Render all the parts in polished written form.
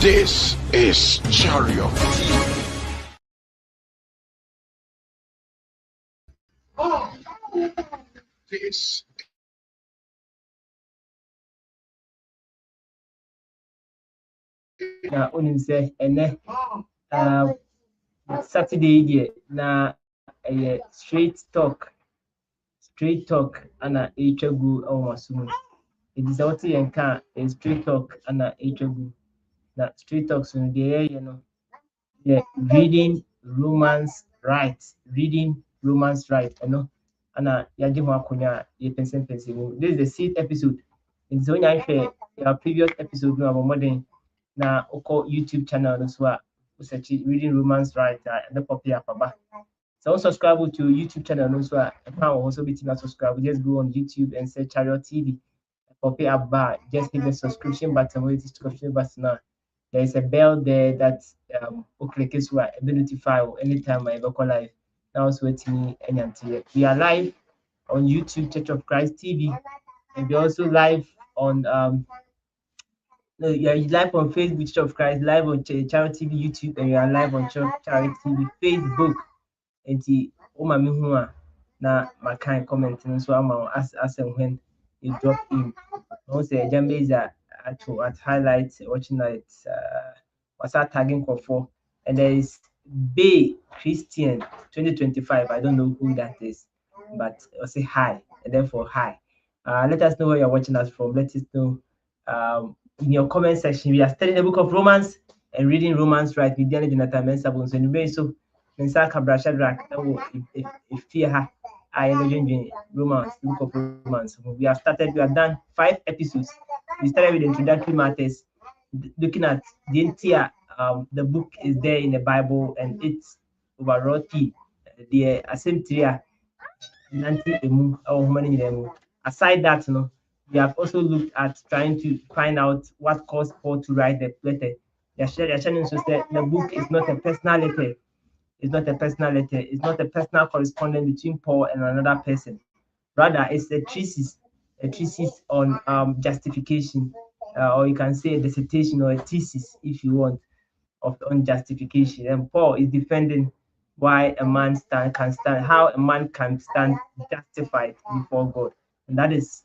This is Chariot. This na onim sɛ ɛnɛ Saturday deɛ na ɛyɛ straight talk ana ɛretwa gu wɔ maso mu. Ɛti sɛ wote yɛn ka a straight talk ana ɛretwa gu. Na straight talk so no deɛ yɛyɛ no yɛ reading Romans right ɛno ana yɛagye ho akonnwa a yɛpɛnsɛmpɛnsɛ mu. This is the 6th episode. Nti sɛ wonya nhwɛ your previous episode no abɔ mmɔden na wokɔ YouTube channel no so a search reading Romans right the copy up aba. So subscribe to YouTube channel no so a also be subscribe. Just go on YouTube and search Chariot TV. Copy up bar. Just hit the subscription button. Where it is subscription button now. There is a bell there that click it so be notified anytime I go live. Now also waiting me any until we are live on YouTube Church of Christ TV, and we're also live on live on Facebook Church of Christ, live on Chariot TV YouTube, and we are live on Chariot TV Facebook. And the me who are na my kind comment so I'm as and when you drop in. Also, Jambe is at highlights watching it. What's that tagging for? And there is Bay Christian 2025. I don't know who that is, but I'll say hi and therefore hi. Let us know where you're watching us from. Let us know in your comment section. We are studying the book of Romans and reading Romans right with Diana Jonathan Mensah. So anyway, so Mensah Kabra Shadrach, if fear I Romans, the book of Romans. We have done 5 episodes. We started with introductory matters, looking at the entire the book is there in the Bible and its overall theme. The assumption aside that, we have also looked at trying to find out what caused Paul to write the letter. The book is not a personal letter. It's not a personal letter. It's not a personal correspondence between Paul and another person. Rather, it's a thesis on justification, or you can say a dissertation or a thesis, if you want, on justification. And Paul is defending why a man how a man can stand justified before God, and that is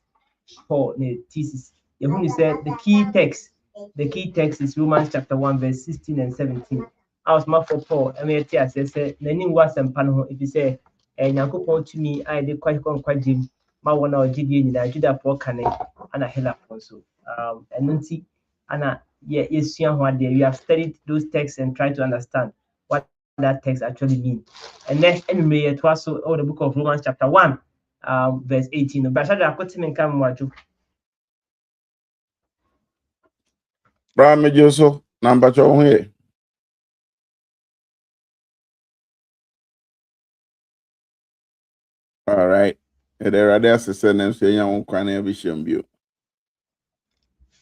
Paul the thesis. He said the key text is Romans chapter 1 verse 16 and 17. I was marked for Paul. I mean, I said, "Nani was and panho." If you say, "And Yankopon to me, I did quite Jim, my one or GD, and I did that for Cane, and I held up also." And then see, and yes, we have studied those texts and tried to understand what that text actually means. And then, anyway, it was so the book of Romans chapter 1, verse 18. But I put him in Cameroon. Brahma Joso, number 2 here. All right. There are there saying them say you won't cry every shame.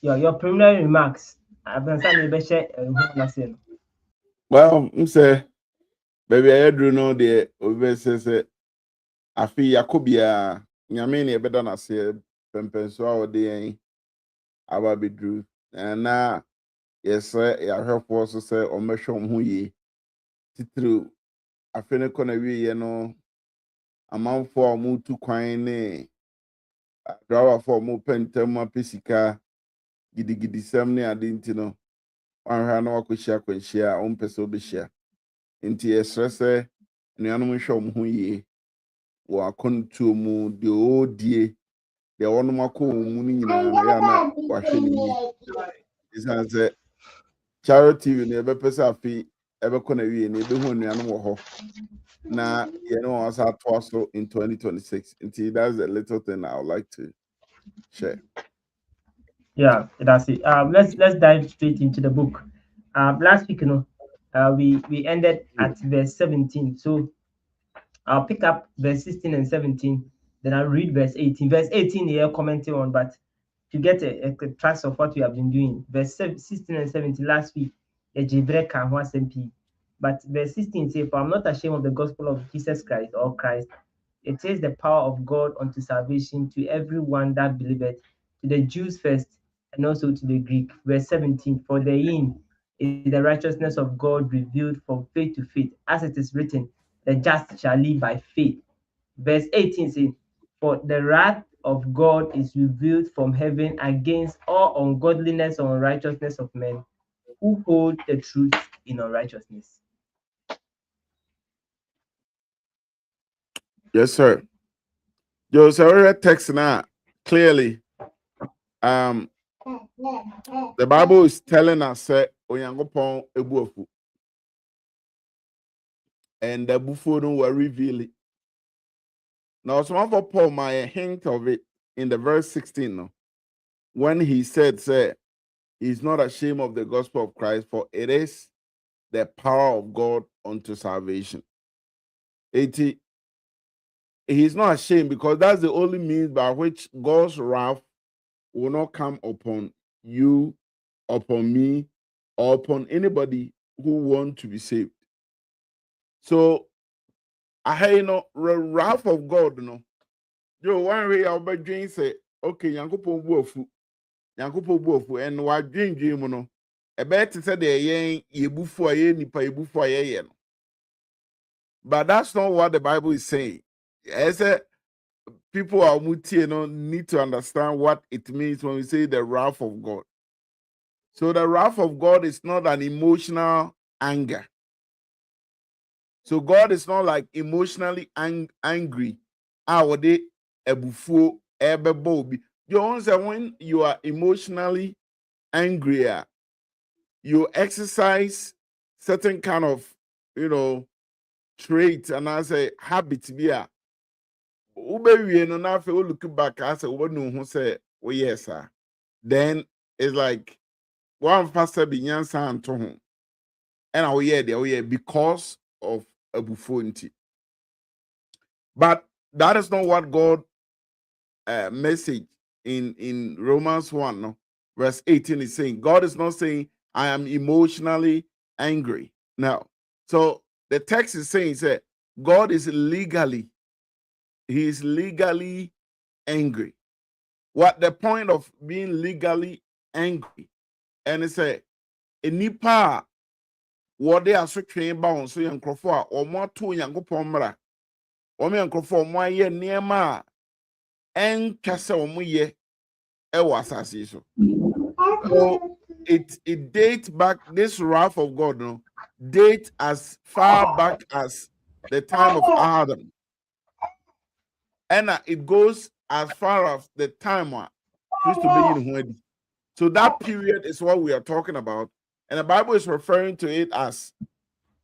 Your preliminary remarks. I've been saying the well, say, baby, I do know the over say, I feel Yakubia, Yamini, better not say, Pempenso or the I be drew. And now, yes, sir, I have also say, or measure who ye. Through, I feel gonna be, you know, a month for move to quine, draw for more pentama pesica, giddy semne, I didn't know. One hand walk share, own peso be share. Inti esrese, nuanum show who ye. Wa kontu mu de odie de wonomako mu ni nyina ya na wa hwe ni isan se charity ne be pesa afi ebe kona wie ne be hu nuanom wo ho na ye no asa to so in 2026 until that's a little thing I would like to share. Yeah, that's it. Let's dive straight into the book. Last week, we ended at verse 17. So I'll pick up verse 16 and 17. Then I'll read verse 18. Verse 18 here commenting on, but to get a trace of what we have been doing. Verse 16 and 17 last week, but verse 16 says, "For I'm not ashamed of the gospel of Jesus Christ or Christ. It is the power of God unto salvation to everyone that believeth, to the Jews first, and also to the Greek." Verse 17, "For therein is the righteousness of God revealed from faith to faith, as it is written, the just shall live by faith. Verse 18 says, for the wrath of God is revealed from heaven against all ungodliness or unrighteousness of men who hold the truth in unrighteousness. Yes, sir. Yo, so text now clearly. The Bible is telling us that Onyankopon ebuofu, and the buffo don't were revealing. Now, some of Paul my hint of it in the verse 16, no, when he said, "Say, he's not ashamed of the gospel of Christ, for it is the power of God unto salvation." 80. He's not ashamed because that's the only means by which God's wrath will not come upon you, upon me, or upon anybody who want to be saved. So, I know the wrath of God, no. Yo, one way I'll be doing say, okay, Yankopon buofu, and what dream no. A better say the yen yebufu aye nipa yebufu aye no. But that's not what the Bible is saying. As a people are need to understand what it means when we say the wrath of God. So the wrath of God is not an emotional anger. So God is not like emotionally angry. They ebufu ebebobi. You understand when you are emotionally angry, you exercise certain kind of trait and I say habit be a ubewie no na fe look back I say what no who say oh yes sir. Then it's like one pastor be nyansa anto ho. And oh yeah because of ebufonti. But that is not what God message in Romans 1, no, verse 18 is saying. God is not saying I am emotionally angry. Now, so the text is saying that God is legally angry. What the point of being legally angry? And it's a nipa what they are so trained bound so young crofo or more to young pomra or me crofo more ye near ma and kasa omuye asasi so. So it dates back, this wrath of God, no, date as far back as the time of Adam. And it goes as far as the time Christ to be in. So that period is what we are talking about. And the Bible is referring to it as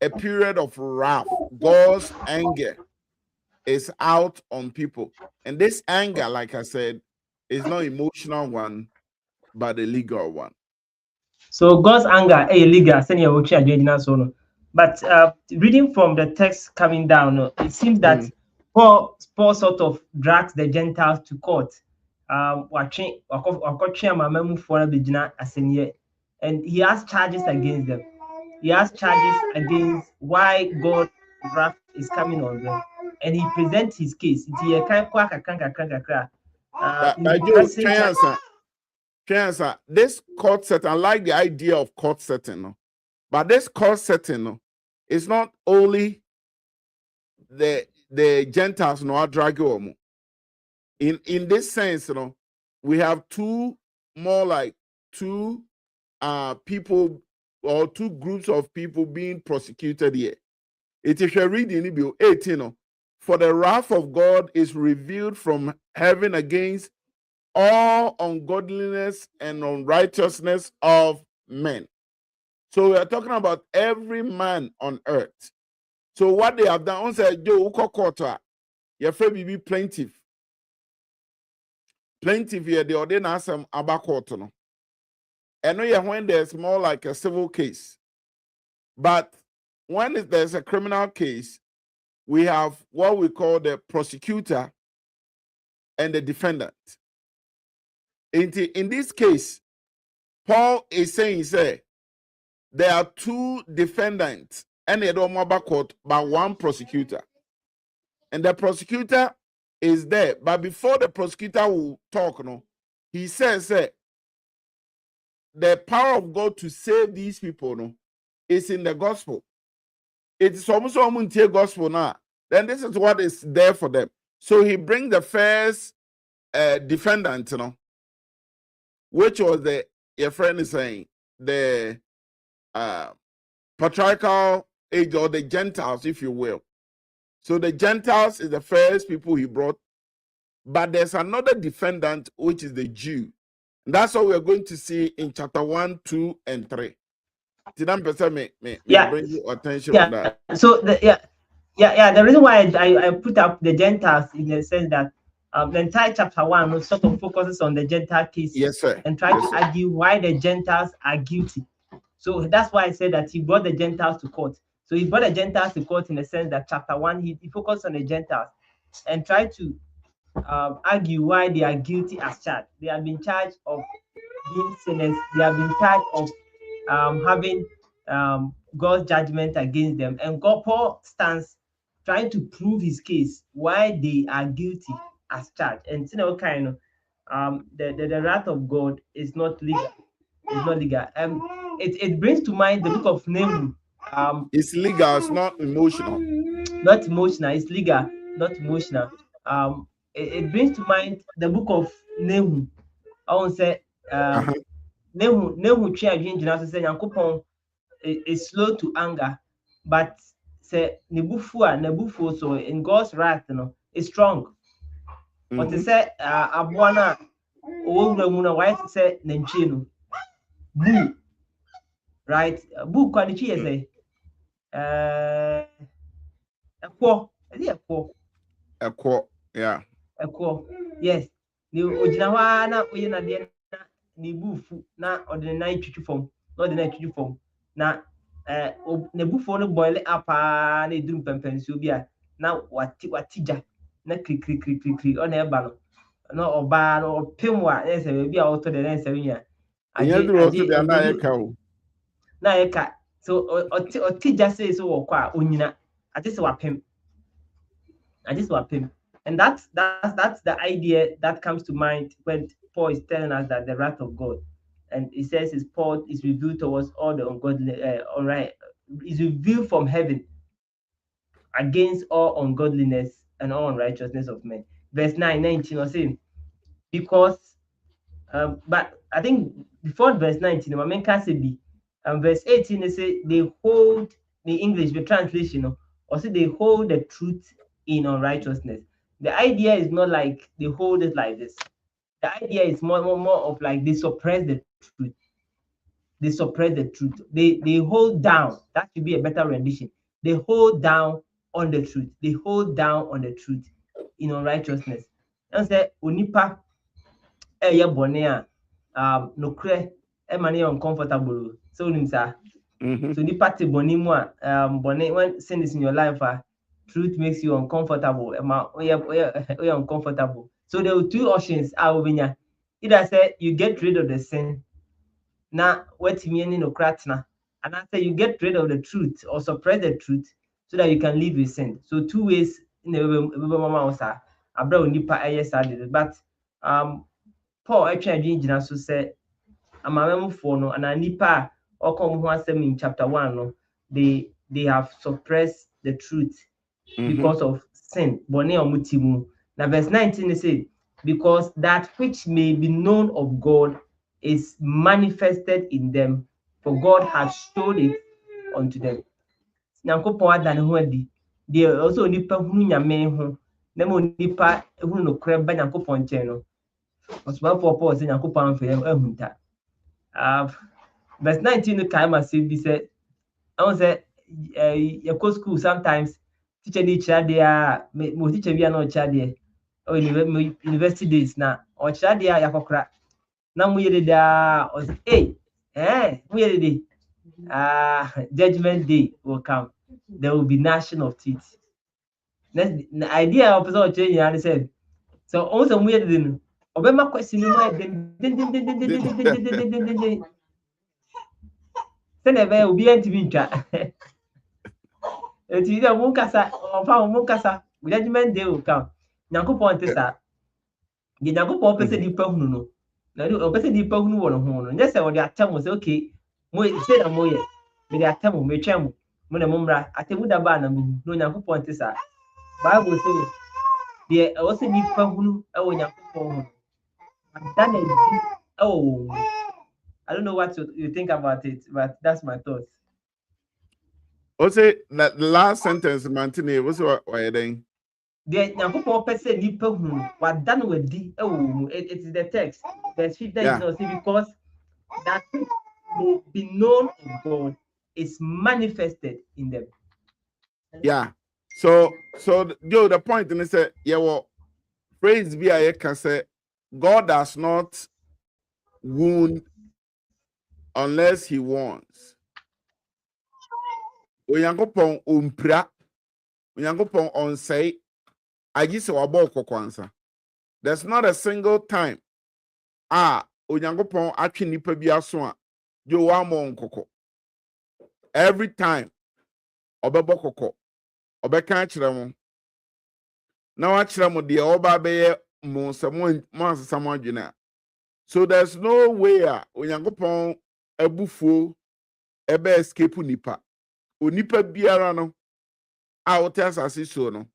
a period of wrath. God's anger is out on people. And this anger, like I said, is not emotional one, but a legal one. So God's anger is illegal. But reading from the text coming down, it seems that Paul sort of drags the Gentiles to court. And he has charges against them. He has charges against why God's wrath is coming on them. And he presents his case. This court setting, I like the idea of court setting, no? But this court setting, no, it's not only the Gentiles no drag you. In this sense, you know, we have two people or two groups of people being prosecuted here. It is a reading Bill 18. For the wrath of God is revealed from heaven against all ungodliness and unrighteousness of men. So we are talking about every man on earth. So what they have done, said Joe Ukokota, your friend be plaintiff. Plaintiff here, the ordinance about court. And when there's more like a civil case. But when there's a criminal case, we have what we call the prosecutor and the defendant. In this case, Paul is saying, there are two defendants and they don't move court by one prosecutor. And the prosecutor is there. But before the prosecutor will talk, he says, the power of God to save these people no, is in the gospel. It is almost gospel now. Then this is what is there for them. So he brings the first defendant, which was your friend is saying, the patriarchal age, or the Gentiles, if you will. So the Gentiles is the first people he brought, but there's another defendant, which is the Jew. And that's what we're going to see in chapter 1, 2, and 3. Did I bring you attention on that? So the reason why I put up the Gentiles in the sense that the entire chapter 1 sort of focuses on the Gentile case, yes, sir, and try to argue why the Gentiles are guilty. So that's why I said that he brought the Gentiles to court. So he brought the Gentiles to court in the sense that chapter 1 he focused on the Gentiles and tried to argue why they are guilty as charged. They have been charged of being sinners. They have been charged of having God's judgment against them. And Paul stands trying to prove his case why they are guilty as charged. And the wrath of God is not legal. It's not legal. It brings to mind the book of Nehemiah. It's legal, it's not emotional. Not emotional, it's legal, not emotional. It brings to mind the book of Nehemiah. I want to say Nehemiah is slow to anger, but say Nebufu so in God's wrath, is strong. But they say Abuana Owumuna white say Nenchino. Boo, right? Boo quality is a quo. Is it a quo? A quo, yeah. A quo, yes. The Ojinawana, Uyana, Nebufu, na or the night form, not the night form. Now, Nebufu no boil up, they do Pempensobia. Now, what tija, na click on a ballon. No, or bar or pimwa, there's a baby out to the next 7 years. Naeka so or tija says so kwa unyina. I just wapim. And that's the idea that comes to mind when Paul is telling us that the wrath of God, and he says his part is revealed towards all the ungodly, is revealed from heaven against all ungodliness and all unrighteousness of men. Verse 19 was saying, because but I think before verse 19, my main can say be verse 18 they say they hold the English the translation or say they hold the truth in unrighteousness. The idea is not like they hold it like this. The idea is more of like they suppress the truth. They suppress the truth. They hold down. That should be a better rendition. They hold down on the truth. They hold down on the truth in unrighteousness. And say unipa bonea no kre money uncomfortable. So nimsa. So nipa te bonimwa bone when sin is in your life truth makes you uncomfortable. Uncomfortable. So there are two options. Either say you get rid of the sin. Now, what meaning no kratna? And I say you get rid of the truth or suppress the truth so that you can live with sin. So two ways in the but Paul actually so say I'm for no and nipa or come in chapter 1 no they have suppressed the truth because of sin. Now verse 19 they say, because that which may be known of God is manifested in them, for God has showed it unto them. They also nipa hunu nyame ho na mo nipa hunu no kra ba Nyankopon nchen no. Paul say Nyankopon fa ehunta. Verse 19 no kai ma say bi say I want say you go school sometimes teacher dey chira there mo teacher bi na chira there or university days na or chira there yakokra na mo yede da or say mo yede judgment day will come. There will be gnashing of teeth. The idea of person change and said so also we didn't obema question say never will be ntwa eti dey munkasa ofa munkasa judgment day will come. Nyankopon tesa the Nyankopon pese di pa hunu no na do person di pa hunu won ho no nyɛ sɛ wɔde atam sɛ okay mo say na mo yɛ me de atam me twɛn mo na mo mmra atemu da ba na mo no Nyankopɔn te saa Bible say deɛ ɛwɔ sɛ nipa hunu ɛwɔ Nyankopɔn ho that is oh I don't know what you think about it, but that's my thoughts. Also, that the last sentence, Mantini, what's what are they? The Nyankopɔn pɛ sɛ nipa hunu wada no wadi ɛwɔ mu. It is the text. Verse 15 is not see because that may be known of God is manifested in them. Yeah. So Joe, the point is that yeah, well, praise be I can say God does not wound unless he wants. Onyankopɔn ompra, Onyankopɔn onsay, agise wabɔ kokwansa. There's not a single time Onyankopɔn atwe nipa bi aso a Joe wamɔ nkoko. Every time ɔbɛbɔ koko, ɔbɛka akyerɛ mo. Na wakyerɛ mo deɛ ɔba bɛyɛ mo sɛ mo asesa mo adwene. So there's no way Onyankopɔn abufuo ebe escape nipa. Onipa biara no a wote asase so no.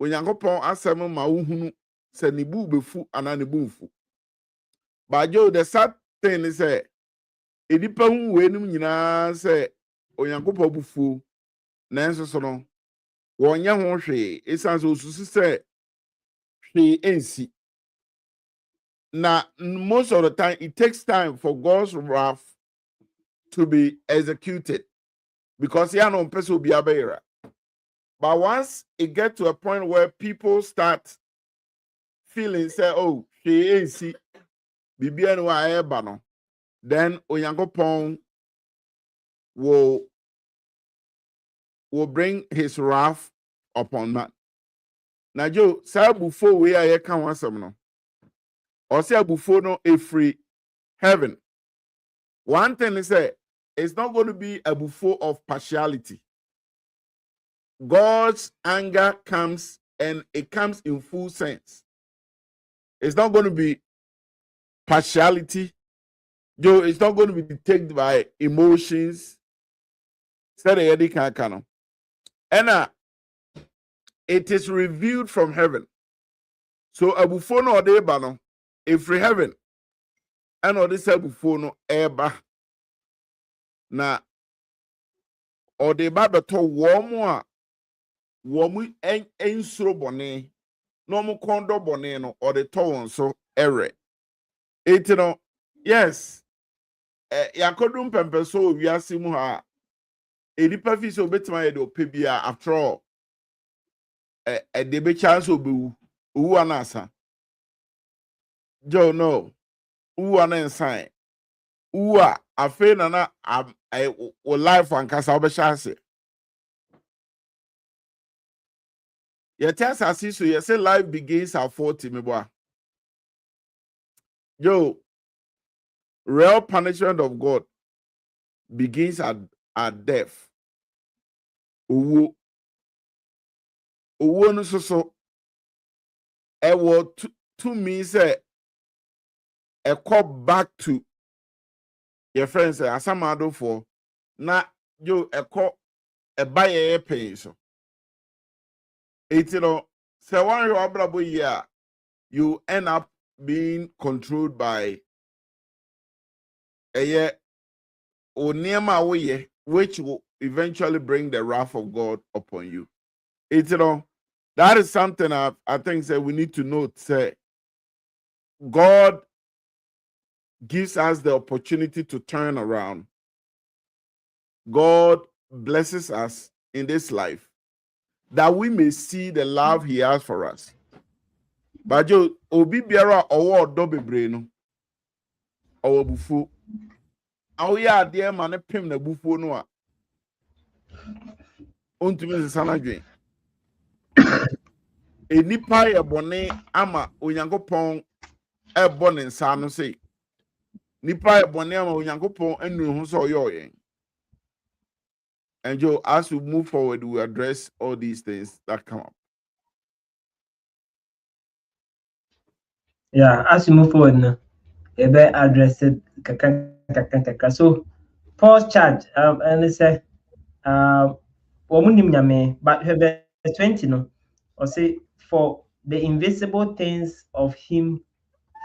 Onyankopɔn asɛm ma wohunu sɛ ne bu befu ana ne bu mfu. But Joe, the sad thing is that enipa hu we nim nyinaa sɛ Onyankopɔn bufuo nanso so no wɔnyɛ ho hwee esan so osusu sɛ hwee ensi. Now, most of the time, it takes time for God's wrath to be executed because he no person will be abera. But once it gets to a point where people start feeling, say, oh, she ain't see, then Onyankopon will bring his wrath upon man. Now, Joe, say before we are can want some no. Or say before no a free heaven. One thing is that it's not going to be a buffet of partiality. God's anger comes and it comes in full sense. It's not going to be partiality. Joe, it's not going to be dictated by emotions. And it is revealed from heaven. So a buffet no de bano. If free heaven, and all this before no eba na or the babato warm ensuro bone no mu kondo bone no or the town so ere it no yes yakodum pempe so wiase mu ha edipa fi so betima ye do pebia after all de be chance obewu owu anasa Joe, no. Who are not sign? Who are a friend and I will life and cast over chance. Your test as so you say life begins at 40, me boy. Joe, real punishment of God begins at death. Uwo no so. I will to me say. A call back to your friends asamado for na you a call a buyer pay so it say one your year you end up being controlled by a year or near my way which will eventually bring the wrath of God upon you. It that is something I think that we need to note. Say God gives us the opportunity to turn around. God blesses us in this life that we may see the love he has for us. But Joe, obi biara owo odo bebre no owo bufu. Awo ya ade ma ne pem na bufu no a. Ontumi sesana dwen. Enipa ye bone ama Onyankopɔn ebo ne nsa no sei. Nipa ebone ama Onyankopɔn enu ho so oyoyen. And Joe, as we move forward, we address all these things that come up. Yeah, as we move forward now, address it so Paul's charge and it said but verse 20 no or say for the invisible things of him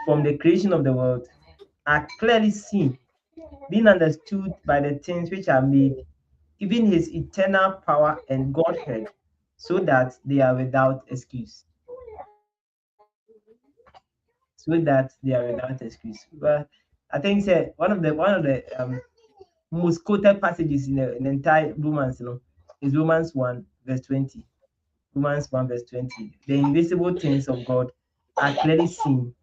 from the creation of the world are clearly seen, being understood by the things which are made, even his eternal power and Godhead, so that they are without excuse. So that they are without excuse. But I think one of the most quoted passages in the entire Romans, is Romans 1 verse 20. Romans 1 verse 20. The invisible things of God are clearly seen.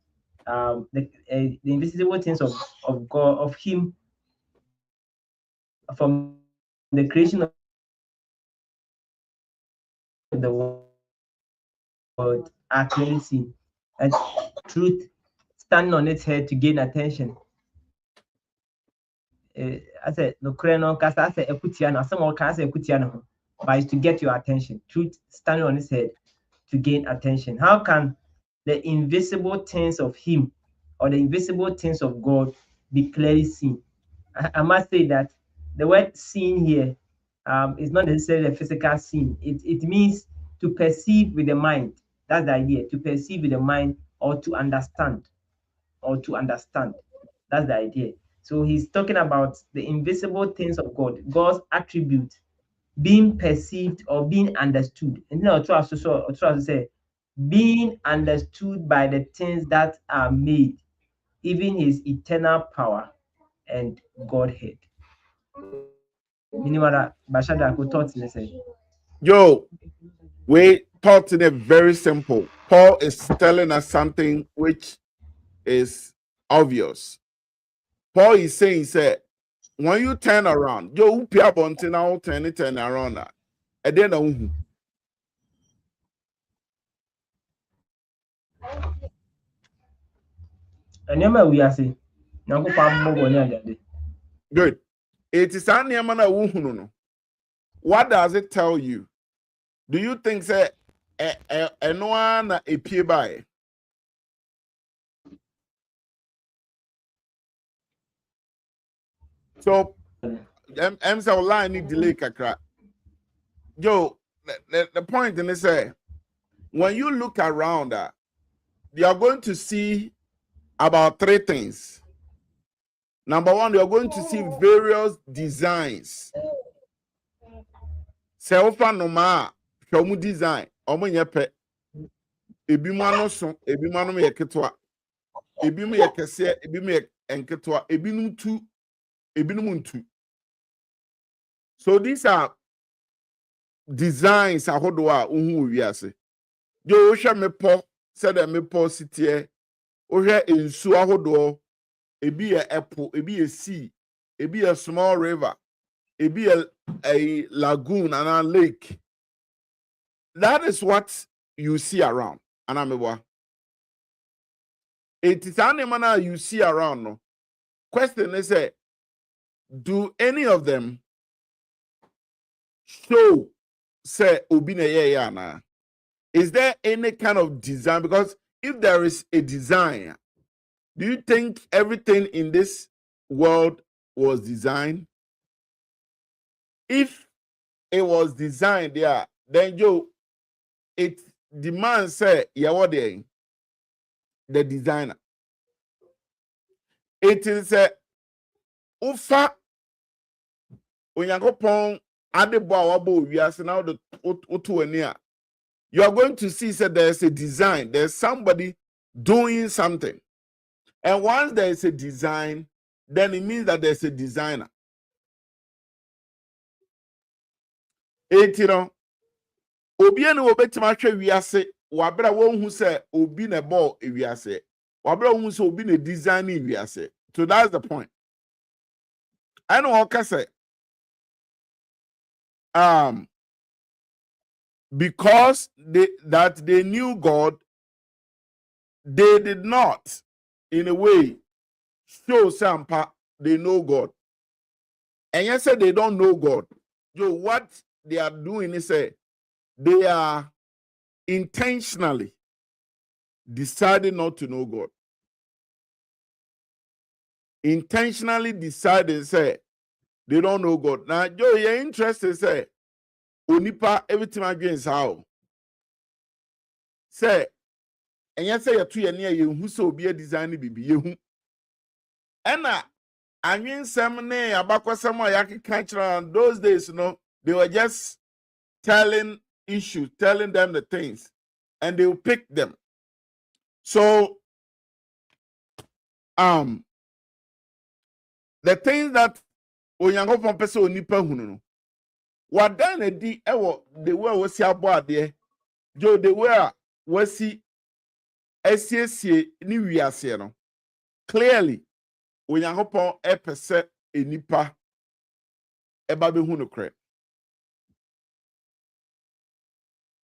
The invisible things of God, of Him, from the creation of the world are clearly seen. And truth standing on its head to gain attention. I said, no, Kreno, Kasa, I said, Ekutiano, some more Kasa Ekutiano, but it's to get your attention. Truth standing on its head to gain attention. How can the invisible things of Him or the invisible things of God be clearly seen? I must say that the word seen here is not necessarily a physical scene. It means to perceive with the mind. That's the idea, to perceive with the mind or to understand. Or to understand. That's the idea. So he's talking about the invisible things of God, God's attribute being perceived or being understood. And then I'll try to say, being understood by the things that are made, even his eternal power and Godhead. Minimara Bashada who taught in say. Yo, we taught in a very simple. Paul is telling us something which is obvious. Paul is saying, say, when you turn around, yo, pia bonte now turn around. And then And remember we are saying, good. It is an no. What does it tell you? Do you think say one a pie by? So I'm say line need delay kakra. Yo, the point in this say when you look around you are going to see about three things. Number one, you're going to see various designs. Selfa noma shomu design omo nyepe ebi mu ano so ebi mu ano me ketwa ebi mu ye kese ebi mu ye enketwa ebi num tu ebi num ntu. So these are designs ahodo a uhu wiase. Yo hwe me po said me po sitie ohwe ensu ahodo ebi ye apple ebi ye sea ebi ye small river ebi ye a lagoon and a lake. That is what you see around. Anamebwa. It is animal you see around. No? Question is, do any of them show say obine? Is there any kind of design? Because if there is a design, do you think everything in this world was designed? If it was designed there, then it demands say the designer. It is a ufa onyankopon adebo a wabo wiase now the otuania. You are going to see that there's a design, there's somebody doing something. And once there is a design, then it means that there's a designer. Obi ene obetima hwe wiase wabra won hu se obi na ball wiase. Wabra won hu se obi na design wiase. So that's the point. I know what can say. Because they knew God, they did not, in a way, show some they know God. And you said they don't know God. What they are doing is they are intentionally deciding not to know God. intentionally decide and say they don't know God. Now, Joe, you're interested, say, Onipa, everything against how. Say, and you say you're 2 years near you who so be a design bibi you. And I mean, some name about some yaki culture those days, you know, they were just telling issues, telling them the things, and they will pick them. So, the things that Onyankopon pese onipa hunu no, wadan na di ewo the way we see abo ade, jo the way we see esiesie ni wiase no. Clearly, Onyankopon pese enipa eba be hunu kre.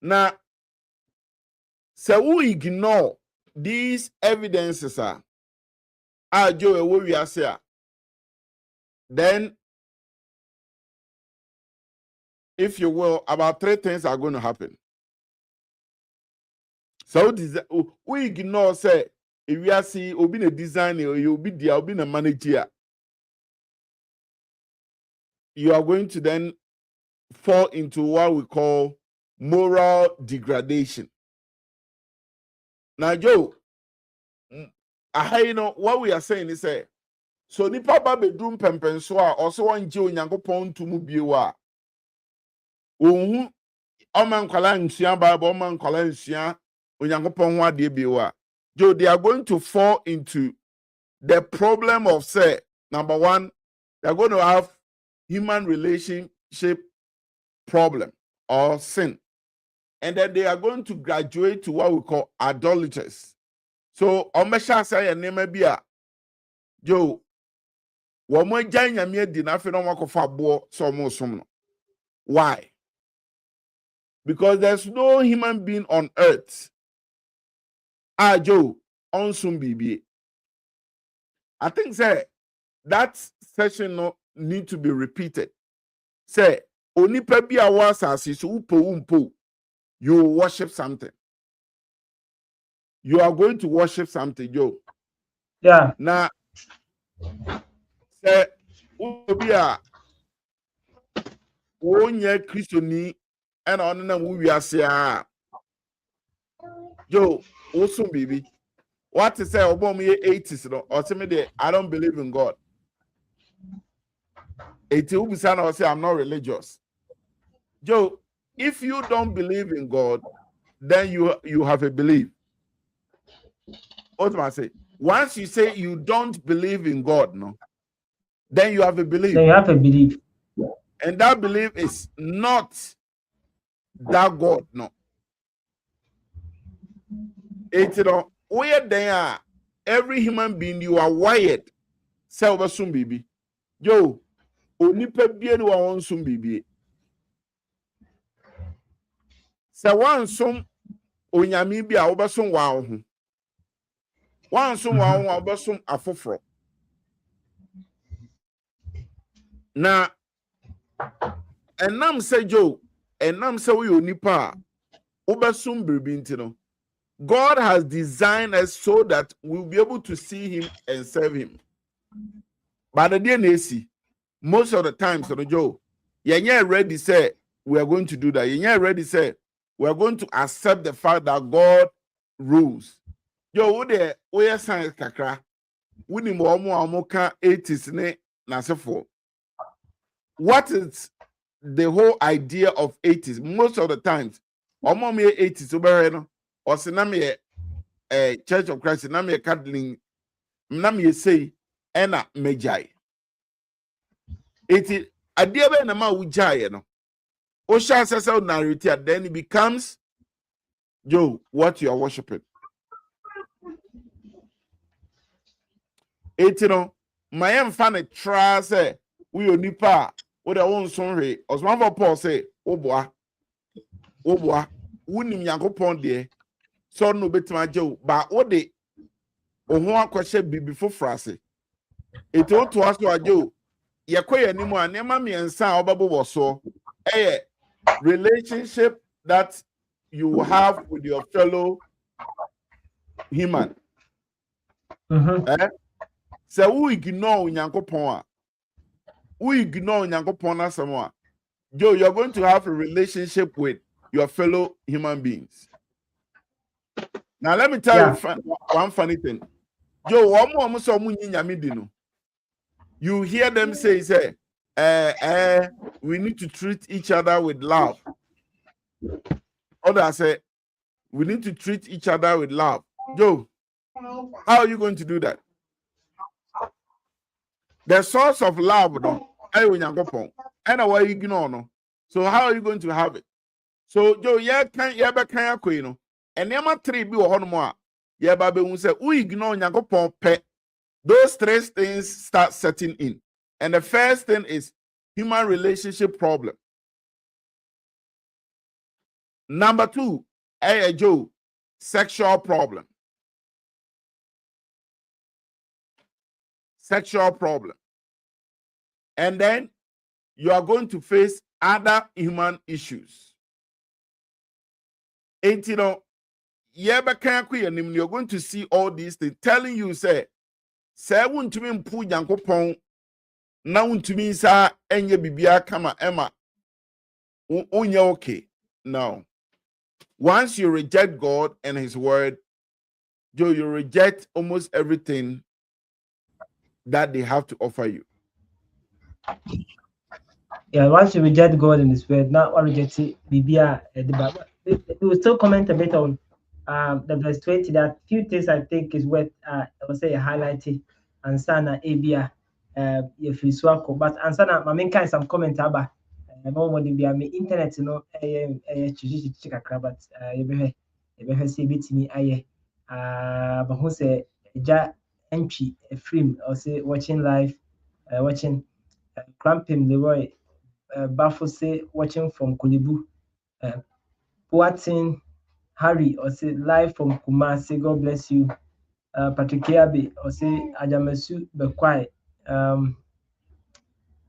Na se we ignore these evidences jo ewo wiase a, then if you will, about 3 things are going to happen. So we ignore say if we are see obi a designer or you be there, obi a manager, you are going to then fall into what we call moral degradation. Now, Joe, you know what we are saying is say, so nipa ba bedroom pempenswa also one je onyankopon to mu biewa. Ohun oman kwala nsua Bible oman kwala nsua onyankopon ho ade biewa. Joe, they are going to fall into the problem of say, number one, they are going to have human relationship problem or sin. And then they are going to graduate to what we call idolaters. So, omesha say your name be a Joe. Why? Because there's no human being on earth. Joe, on some BB. I think say that session no need to be repeated. Say, onipa bi a wasasi so umpo, you worship something. You are going to worship something, Joe. Yeah. Now, say, ubi a onye Christoni and on na we are say, Joe, also baby. What to say about me 80s or say me I don't believe in God. 80% or say I'm not religious. Joe, if you don't believe in God, then you have a belief. What do I say? Once you say you don't believe in God, no, then you have a belief. Then you have a belief. And that belief is not that God, no. It's where they are, every human being, you are wired. Say over soon, baby. Yo, onipa bien wa on soon, baby. Say one soon, onyami bi a over soon wow. One soon wow, over soon afofro. Now, and nam say Joe, and nam say we onipa over soon, baby, intino. God has designed us so that we'll be able to see him and serve him. But the DNA, most of the times, Joe, you're ready say we are going to do that. You're ready say we are going to accept the fact that God rules. Yo, we are science kakra. We need more 80s ne nasefo. What is the whole idea of 80s? Most of the times, 80s over or sinami Church of Christ, sinami Catholic, nami say ena mejai. It is a dear na ma ujai no. Osha says out narrative, then it becomes Joe, what you are worshiping. It my fan try say we onipa what I want sonre. Osman Paul say, Oboa, wunim Yankopon de. So no betima Joe, but what they ohun akwese bibi foforo ase. Eto to aso ajo yekoye ni mu anema me ensa obabo so relationship that you have with your fellow human. Say we ignore Nyankopon. We ignore Nyankopon as someone. Joe, you're going to have a relationship with your fellow human beings. Now let me tell you one funny thing. Joe, you hear them say, we need to treat each other with love. Others say, we need to treat each other with love. Joe, how are you going to do that? The source of love, no, and why you ignore no. So how are you going to have it? So Joe, and number 3 be one more. Yeah, baby, we say we ignore Nyankopon pet. Those 3 things start setting in. And the first thing is human relationship problem. Number 2, Joe, sexual problem. Sexual problem. And then you are going to face other human issues. And you know, you're going to see all these things telling you, say won't to mean pu Nyankopon na won't to mean sa enye bibia kama Emma. Okay. No. Once you reject God and his word, you reject almost everything that they have to offer you. Yeah, once you reject God and his word, now I reject bibia the Bible. We will still comment a bit on the verse 20. That few things I think is worth I would say highlighting and sana abia if you swap, but and sana my main kind some comment about more be my internet no kakra, but you see bit me aye but who say ja entry a film or say watching live watching cramping the boy Baffo say watching from Kulibu Boatin Harry or say live from Kumasi, God bless you. Patrick Kiabi or say Ajamasu Bekwai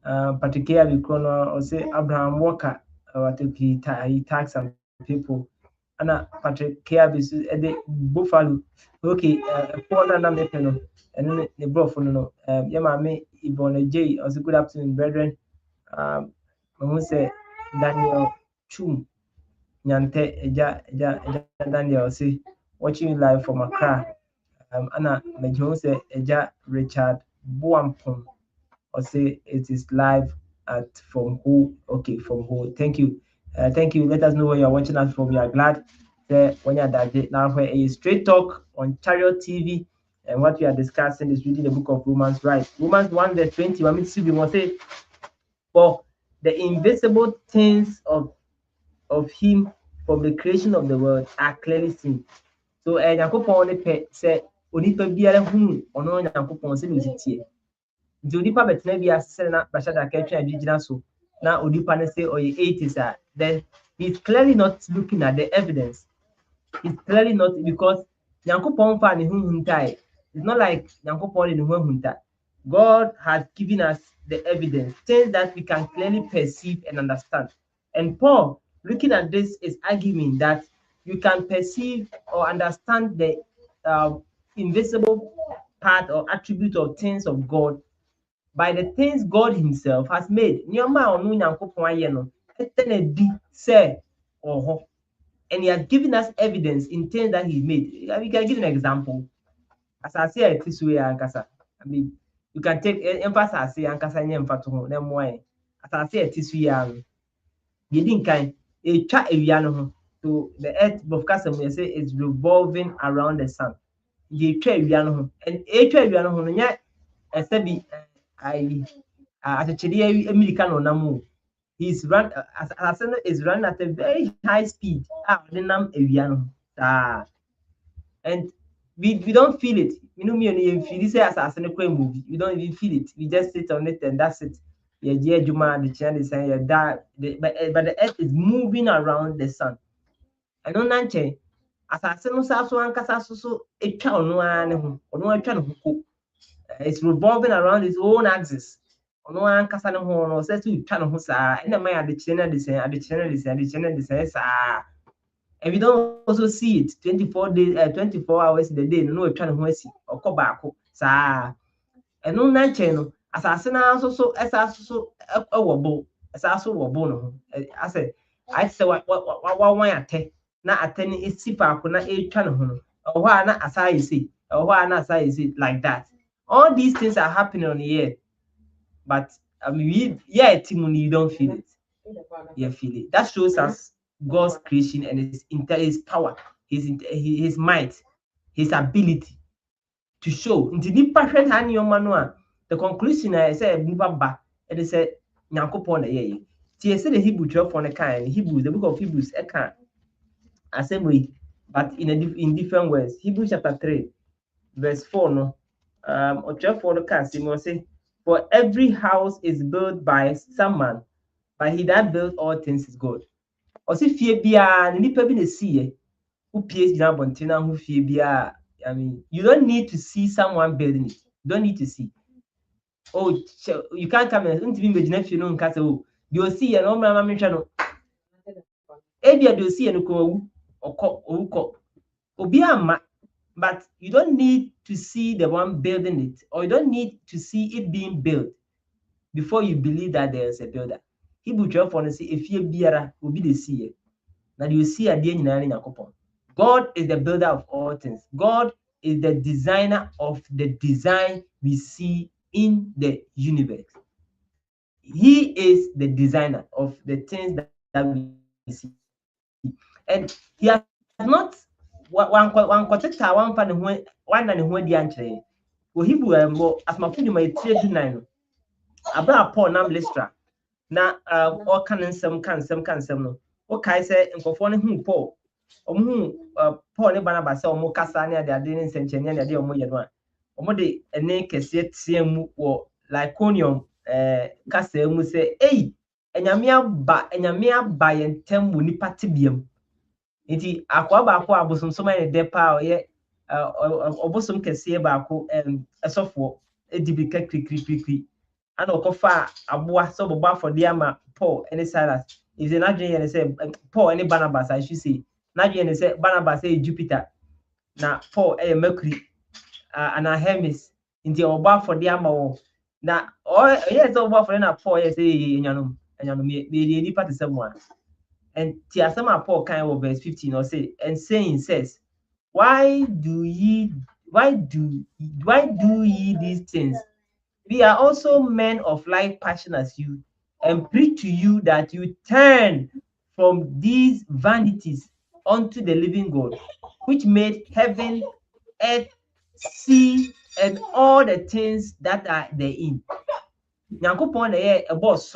Patrick Kiabi Chrono or say Abraham Walker or he tags some people. Anna Patrick Kiabi Buffalo. Okay, Pona Namepeno and then the Brofono. Yamame Yvonne J. Also good afternoon, brethren. Who say Daniel Chum. Nyante eja Daniel say watching live from Accra. Anna Mejo say eja Richard Boampon or say it is live at from who? Okay, from who? Thank you. Thank you. Let us know where you are watching us from. We are glad that when you are that now where a straight talk on Chariot TV, and what we are discussing is reading the book of Romans, right? Romans 1 verse 20. I mean, see, we must say, for the invisible things of him from the creation of the world are clearly seen. So Nyankopon ne pe say onipa biara hunu ono Nyankopon se nisitie. Nti onipa betena bia se na bashada ka twa adwigina so na onipa ne say oye 80s then he's clearly not looking at the evidence. He's clearly not, because Nyankopon fa ne hunhuntai. It's not like Nyankopon ne hunhunta. God has given us the evidence, things that we can clearly perceive and understand. And Paul, looking at this, is arguing that you can perceive or understand the invisible part or attribute of things of God by the things God himself has made. And he has given us evidence in things that he made. We can give an example. As I say, this way, I mean, you can take emphasis say ankasa nye mfa to ho na moye asase etisu you didn't kind a twa ewia no ho. So the earth of kasam we say is revolving around the sun. You twa ewia no ho, and e twa ewia no ho no nya esebi I atchede America no namu. He's run asase is running at a very high speed. The nam ewia no. And we don't feel it. You know me, if you say as a movie, we don't even feel it. We just sit on it and that's it. Yeah, Juma, the channel is saying that, but the earth is moving around the sun. I don't know. As I say, no, so it's revolving around its own axis. No one can say no, says to channel, and the man the channel is saying, the channel is saying, and we don't also see it 24 days, 24 hours in the day. No, trying to see or come back. And no nanche no asasina so esaso ewobo esaso wobo no. I said I say what ate na ateni esi paako na etwa ne ho no. Ohwa na asai say. Ohwa na asai say like that. All these things are happening on the earth. But I mean, Timon, you don't feel it. You feel it. That shows us God's creation and his power, his might, his ability to show. The conclusion I said, and they said, Nyankopon, the Hebrew 12 on the kind, Hebrews, the book of Hebrews, assembly, but in different words. Hebrews chapter 3, verse 4, no, or 12 for the cast, he must say, for every house is built by someone, but he that built all things is God. Or see fear bia nipa bi na see who PS jina bontina who fear bia. I mean, you don't need to see someone building it. You don't need to see. Oh, you can't come and imagine if you know nka say oh, you see and no mama me no. Ebia do see and ko oko obi ama. But you don't need to see the one building it, or you don't need to see it being built before you believe that there is a builder. Hebrew 12 for say if you biara obi dey see. Now you see a day in God is the builder of all things. God is the designer of the design we see in the universe. He is the designer of the things that we see. And he has not one protector, one pan one and one the entry. Well, Hebrew as my food in my trade nine. About Paul Nam Listra. Now, all can some no. Okay, say nkofo ne hu Paul. Omu Paul ne Barnabas omu kasa ne ade ne nsenchenya ne ade omu ye no a. Omu de ene kese tie mu wo Lyconium kasa mu say, "Ei, enyame aba ye ntem wo nipa tibiam." Nti akwa ba akwa abosomsom ne de pa ye obosom kese ba akwa esofo edibika krikri. Ana okofa aboa so bobo afode ama Paul and Silas. Is an adrian and say Paul and Barnabas, I should say. Nadrian and say Barnabas say Jupiter. Now Paul a Mercury and a Hermes in the oba for the ama. Now all yes over for na Paul say yanum and me part someone. And Tiasama Paul kind of verse 15 or say and saying says, why do ye these things? We are also men of like passion as you, and preach to you that you turn from these vanities unto the living God, which made heaven, earth, sea, and all the things that are therein. Nyankopon a boss.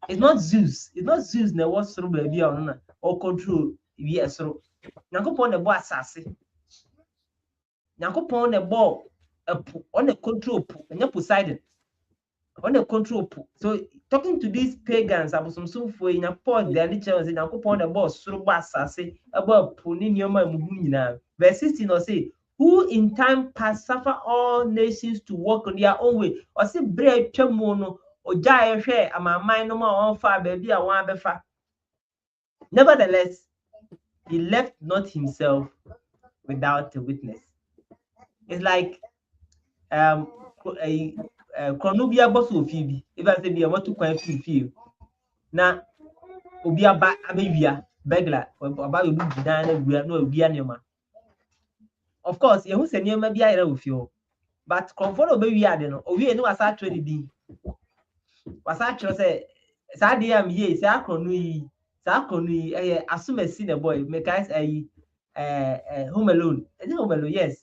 It's not Zeus. It's not Zeus na was through baby or control. Yes, Nyankopon the boss assassin. Nyankopon the ball on the control and Poseidon. On the control. So talking to these pagans, I was some for in a port, the literature in a upon the boss, so bass, I say about Puninium. Verse 16 or say, who in time past suffer all nations to walk on their own way, or say bread chemono, or jaya share, and my mind no more on fire, baby, I want befa. Nevertheless, he left not himself without a witness. It's like Chronobia boss of Phoebe, if I say be a what to quite feel. Now, Obia ba abevia, beggar, about you dine, we are no Bianima. Of course, you who say near maybe I with you, but comfort baby, I don't know, or we know as I truly be. Was I say, Sadiam ye, Sacronui, assume a seen a boy, make us a home alone. Home alone, yes.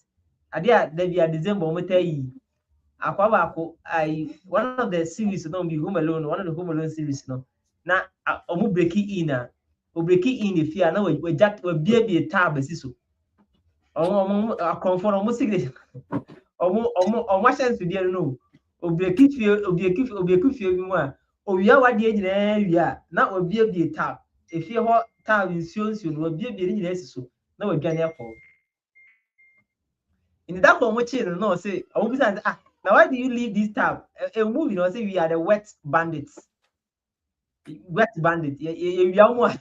I dare there be a December, one of the series don't be Home Alone, one of the Home Alone series no. Now omu break in if you are now we jack will be a tab so. Comfort almost signature. What sense to dear no. Obreki feel more. Oh, we are what the age we are. Now will be a tab. If you what tab is shows you will be a so. Now we can airport. In that one, which no say, I will be saying, now why do you leave this tab? A movie, no say we are the wet bandits. Wet bandit. Yeah, one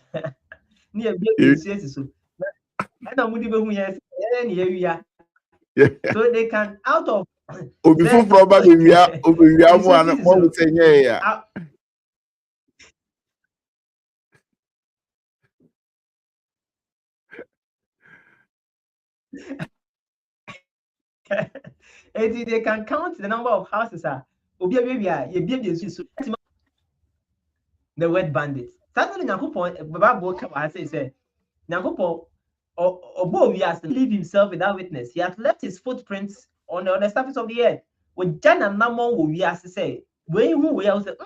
near baby so. I don't believe who yes, so they can out of Obi Say- fufuro ba be wia You mo an see, this mo is- say nye ya. I- and they can count the number of houses. Obi baby, you be the word bandits. Suddenly, Nakupon, Bible come and say, Nakupon, or he has leave himself without witness. He has left his footprints on the surface of the earth. When Jan and Namo will be asked to say, when who we are say,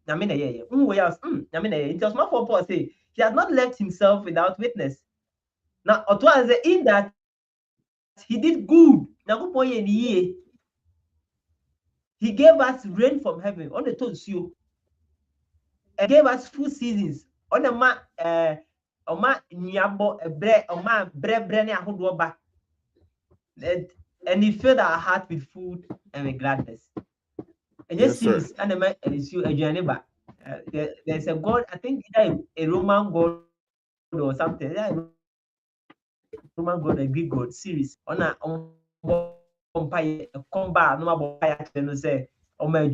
Namina, who we are, Namina, it was not for Paul say, he has not left himself without witness. Now, Otwa say, in that he did good. Nakupon ye, he gave us rain from heaven on the toes you. And gave us full seasons. On the Oma Nyabo bre Oma bre ne ahodo ba. And he filled our heart with food and with gladness. And yes, series and it's you a there's a god, I think either a Roman god or something. Yeah, Roman god, a Greek god series on a combat no say Oma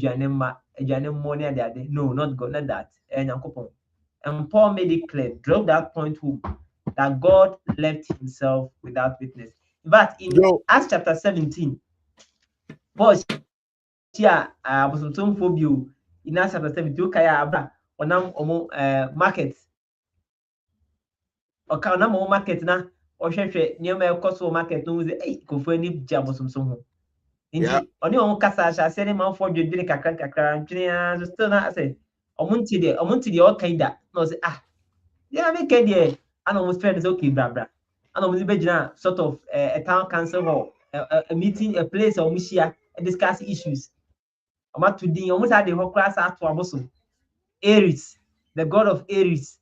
money at no, not God, not that. And Paul made it clear, drove that point home, that God left himself without witness. But in Acts chapter 17, Paul here was some phobia in Acts chapter 17, Kaya Abra, on market. Or can market na or share near my cost market, no, hey, go for any job or some. Indeed, only on Casa, I said him out for you, did a crack, still not say, Omunti the all kind that no say, yeah, make it and almost fair is okay, blah. And almost sort of a town council hall, a meeting, a place or Mishia, and discuss issues. About today, almost had the whole class out to Abosom. Aries, the god of Aries,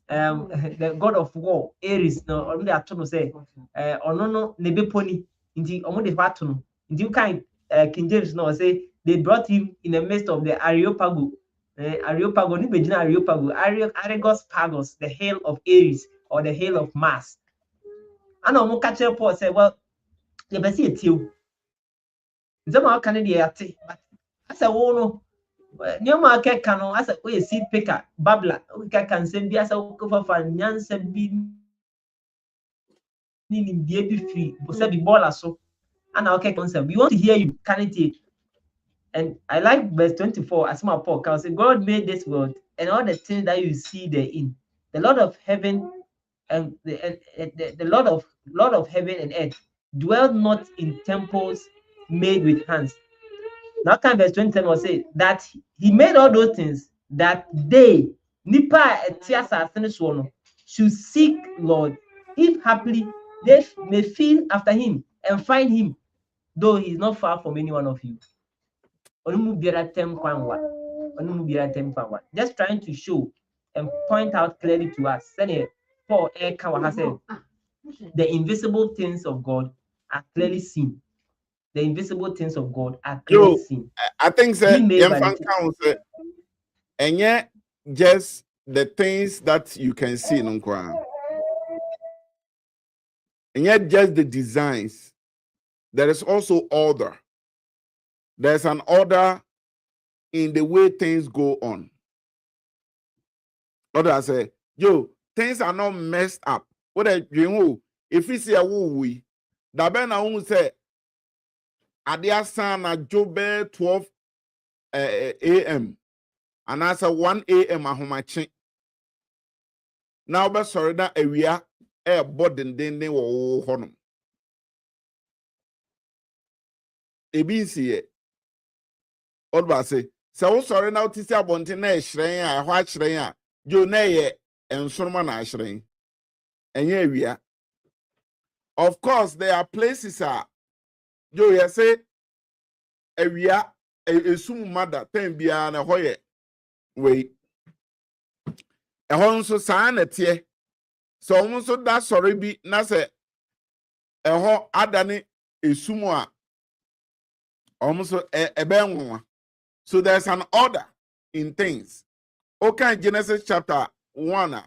the god of war, Aries, no, only I told say, or no, nebe pony, indeed, almost the battle. Indeed, kind King James no say they brought him in the midst of the Areopago. Areopago, ni begin Areopago, Argos Pagos, the hail of Aries or the hail of Mars. And I'm catching Paul say, well, you better see it too. Zama can be at it, but as a wono, near market canon, as a seed picker, babbler, we can send be as a cover for Nancy be in the free, but be baller so. And I'll concept. We want to hear you, can it take? And I like verse 24 as my Paul can say, God made this world and all the things that you see therein. The Lord of heaven and the Lord of heaven and earth dwelled not in temples made with hands. Now can verse 27 will say that he made all those things that they nipa should seek Lord, if happily they may feel after him and find him, though he is not far from any one of you. Just trying to show and point out clearly to us. Paul has said, the invisible things of God are clearly seen. The invisible things of God are clearly seen. I think that and yet just the things that you can see in and yet just the designs. There is also order. There's an order in the way things go on. What do I say? Things are not messed up. What I dream if we see a woo that ben I won't say Adia Sana Jobe 12 a.m. and I say 1 a.m. ahomachi. Now be sorry that area air boarding then they were honum. Ebi see it. What do I say? So sorry now to see a bontina shrine, a white shrine, you nay and Solomon shrine. And here we are. Of course, there are places you say area a sum mother, 10 beyond a hoye. Wait. A home so sanity. So almost that sorry be nase a ho adani a sumwa almost a ben. So there's an order in things. Okay, Genesis chapter 1.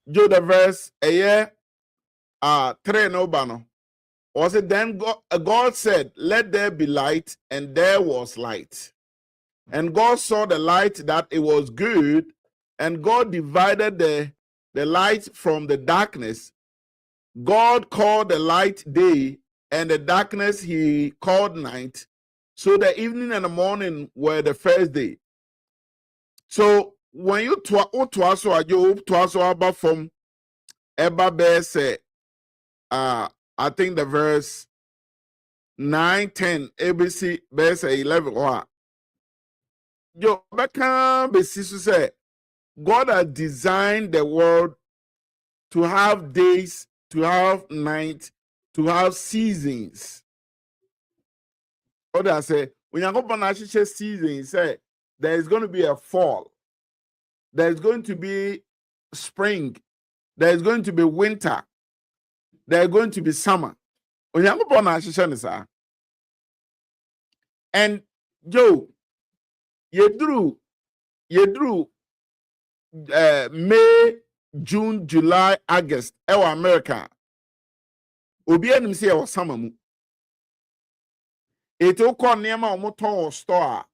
Joe the verse a year 3 no bano. Or said, then God said, let there be light, and there was light. And God saw the light that it was good, and God divided the light from the darkness. God called the light day, and the darkness he called night. So the evening and the morning were the first day. So when you twaso about from Eba say, I think the verse 9, 10, ABC, verse 11. Yo, beka besisu say God has designed the world to have days, to have night, to have seasons. What I say, when you go on seasons, say there is going to be a fall, there is going to be spring, there is going to be winter, there is going to be summer. When you go on and yo, you drew May, June, July, August, ewa America. Obi anim say ewa summer mu. Eto ko niema omoton store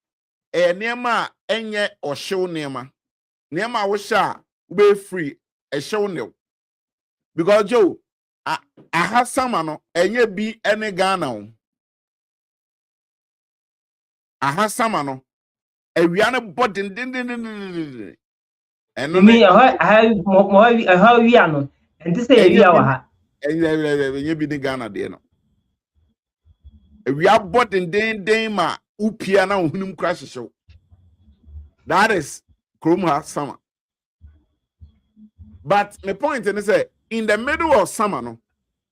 niema enye ohyew niema. Niema wo sha ube free ehyew new. Because Joe aha summer no enye bi ene Ghana o. Aha summer no ewia ne bodin din. You mean how we are no? And this say we are enye bi ni Ghana de no. Ewia bodin din ma upia na ohunum kra hyehyew. That is Chrome summer. But my point is that in the middle of summer, no,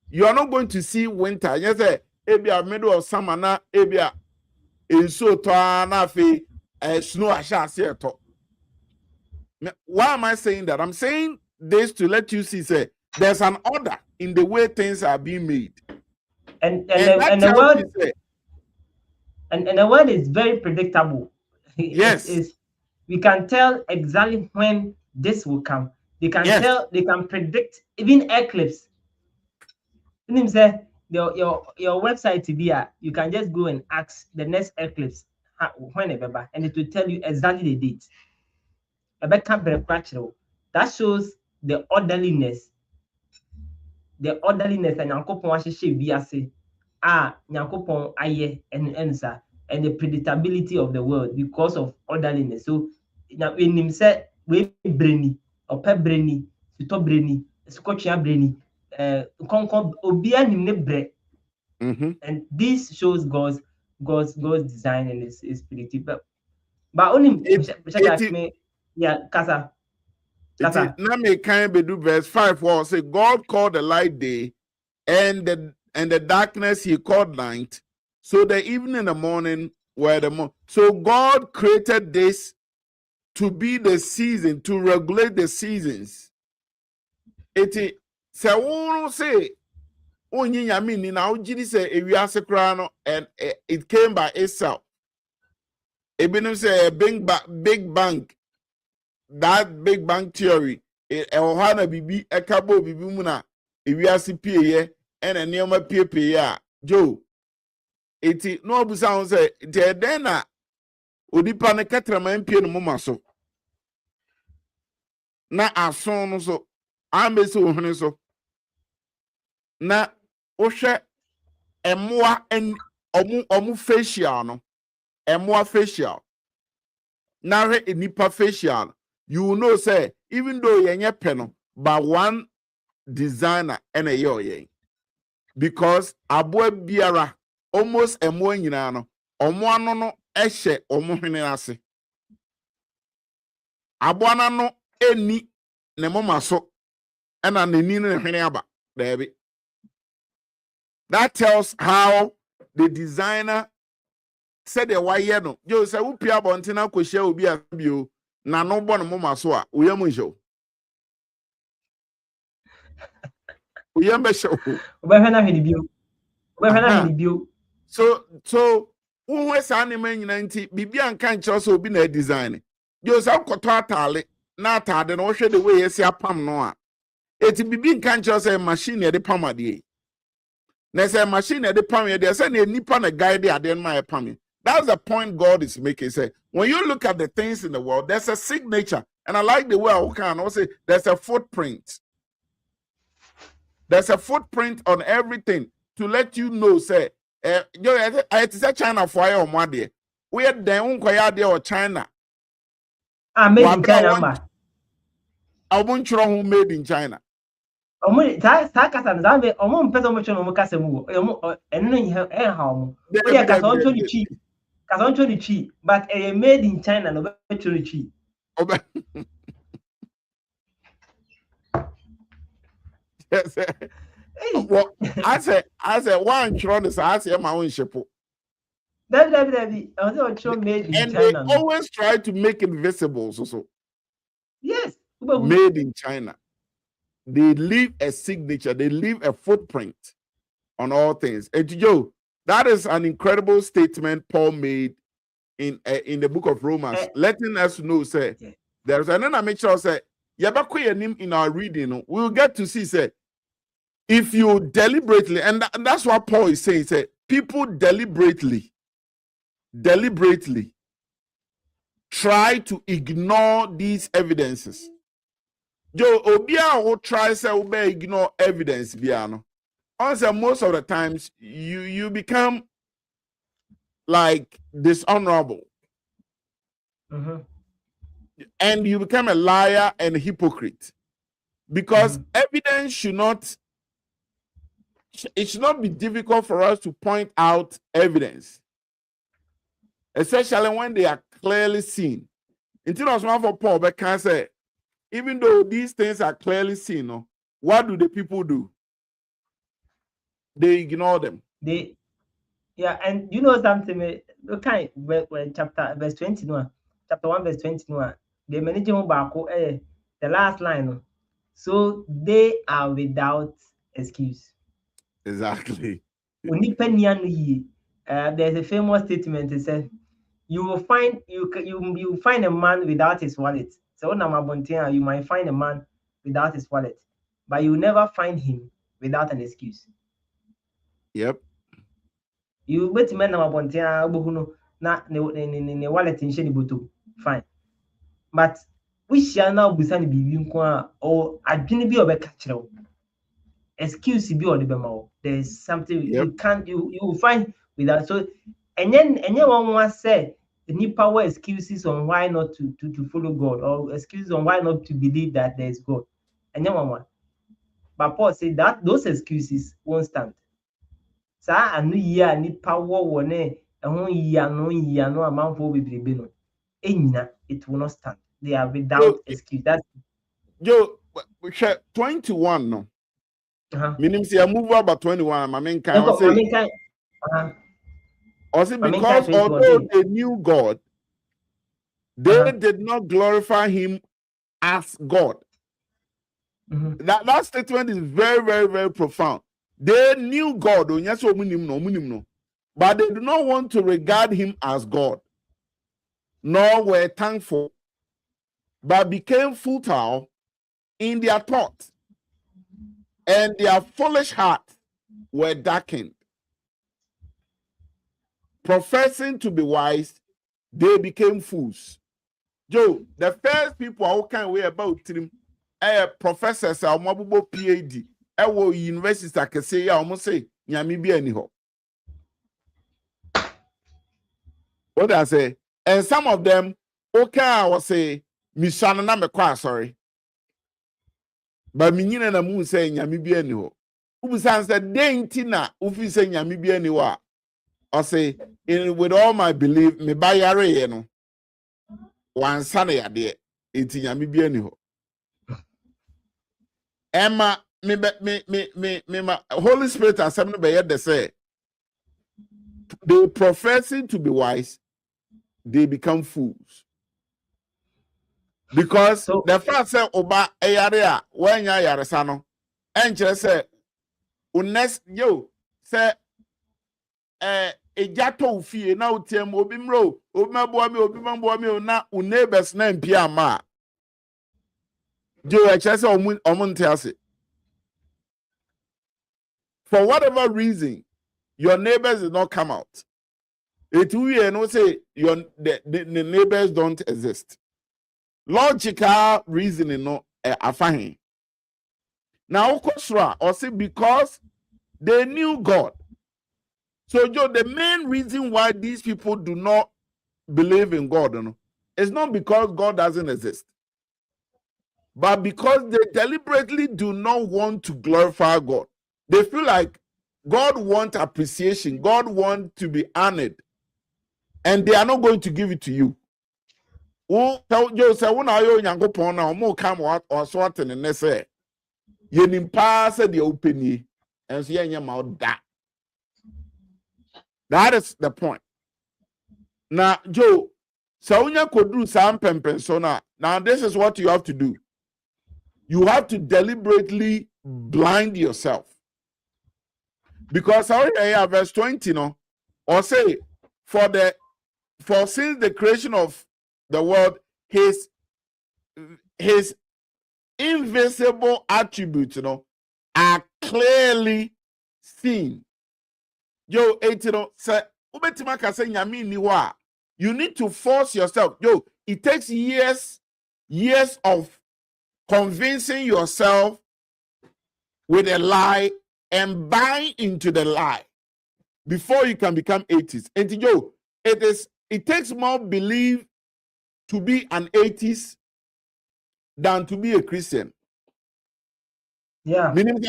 you are not going to see winter. Yes, ebia middle of summer na ebia so to na fe snow asha se to. Why am I saying that? I'm saying this to let you see say there's an order in the way things are being made. And the world is very predictable. Yes. We can tell exactly when this will come. They can tell, they can predict even eclipse. You say your website to be you can just go and ask the next eclipse whenever, and it will tell you exactly the date. That shows the orderliness. The orderliness and and the predictability of the world because of orderliness. So now when him said we brainy or pe brainy, to brainy, scotchia brainy, obia him bre. And this shows God's design and is predictable. But only Kasa. Now me kind be do verse 5 where say God called the light day and the darkness he called night. So the evening and the morning were the morning. So God created this to be the season, to regulate the seasons. It say only yamini now jini say and it came by itself. It say a big bang. That Big Bang Theory, ohana bibi ekabo bibi muna ewiase pie and a neoma pie Joe. Eti no obusa on say te den na odipa ne katrama mpie no moma so. Na ason no so ambe so ohene so. Na ohwe emoa en omu facial no. Emoa facial. Na re enipa facial. You will know, say, even though you're penal, but one designer and a yo, because abue biara almost a more yinano, or one no eshe or mohinase. Abuana no any nemoma so and an nina hinaba, baby. That tells how the designer said the why no. You say, Upia Bontina Kosha will be a bio. Na no born mama so a uyam show. Uyam show. So who was animating 90 Bibian can't also be a design. You say Kotale, not had and wash the way you see a pam noa. It's Bibin can't just a machine at the pamadi. There's a machine at the pammy. There's a nipa na guide the adyen my pammy. That's the point God is making. Say when you look at the things in the world, there's a signature, and I like the way I can also say there's a footprint. There's a footprint on everything to let you know. Say, I say China for you on one day. We are then or China. Made in China. I won't try who made in China. But a made in China, no cheap. Yes. Well, I said, one trying to say, I say my own ship. And they always try to make it visible. So. Yes. Made in China. They leave a signature, they leave a footprint on all things. And Joe, that is an incredible statement Paul made in the book of Romans, letting us know, say, there's another make sure say, in our reading, we'll get to see, say, if you deliberately, and that's what Paul is saying, say, people deliberately try to ignore these evidences. Joe, Obia will try to ignore evidence, Biano. Also, most of the times you become like dishonorable. And you become a liar and a hypocrite. Because evidence should not be difficult for us to point out evidence. Especially when they are clearly seen. Until I was one for Paul, but can say, even though these things are clearly seen, what do the people do? They ignore them. And you know something, okay, chapter verse 21, chapter 1, verse 21, the managing back, the last line. So they are without excuse. Exactly. There's a famous statement. It says, you will find a man without his wallet. So you might find a man without his wallet, but you will never find him without an excuse. Yep. You wait men na wallet in sheni fine. But we shall now be sending bibi or adwene bi obeka kire excuse bi or the bema. There's something you can't you will find without. So and then one said any power excuses on why not to follow God, or excuses on why not to believe that there is God. And then one. But Paul said that those excuses won't stand. So I knew ya any power one and no amount for be it will not stand. They are without excuse. That's Joe, 21 no. Meaning see I move about 21. My main kind was saying. Also, because although they knew God, they did not glorify him as God. That statement is very, very, very profound. They knew God, but they do not want to regard him as God, nor were thankful, but became futile in their thought, and their foolish hearts were darkened. Professing to be wise, they became fools. Joe, the first people who can way about him, professors are mobile PhD. Universities I can say, almost say, Yami anyhow. What I say, and some of them, okay, I will say, Mishana Namekwa, sorry. But Minin and the moon saying Yami anyhow. Who says that Daintina, Ufi saying Yami anyhow. I say, with all my belief, me buy a no. One Sunday a day, it's in Yami anyhow. Emma, me, Holy Spirit has something by they say. They professing to be wise, they become fools. Because the first say Oba Ayarea, when ya yaresano, and just say, unless you say, Ejato fie na utiem obimro, obimabo na unebes na mpia ma. Jo echese omunte ase. for whatever reason, your neighbors did not come out. It will say the neighbors don't exist. Logical reasoning no afahin. Now okosra or say because they knew God. So Joe, the main reason why these people do not believe in God, is not because God doesn't exist, but because they deliberately do not want to glorify God. They feel like God wants appreciation, God wants to be honored, and they are not going to give it to you. You say, when I young upon now, more come out or sort and they say, you need pass the open and see your mouth that. That is the point. Now, Joe, so when you could do some persona, now this is what you have to do. You have to deliberately blind yourself. Because verse 20, or say, for since the creation of the world, his invisible attributes, are clearly seen. Yo, say, you need to force yourself. Yo, it takes years of convincing yourself with a lie and buying into the lie before you can become atheist. And yo, it takes more belief to be an atheist than to be a Christian. Yeah. Meaning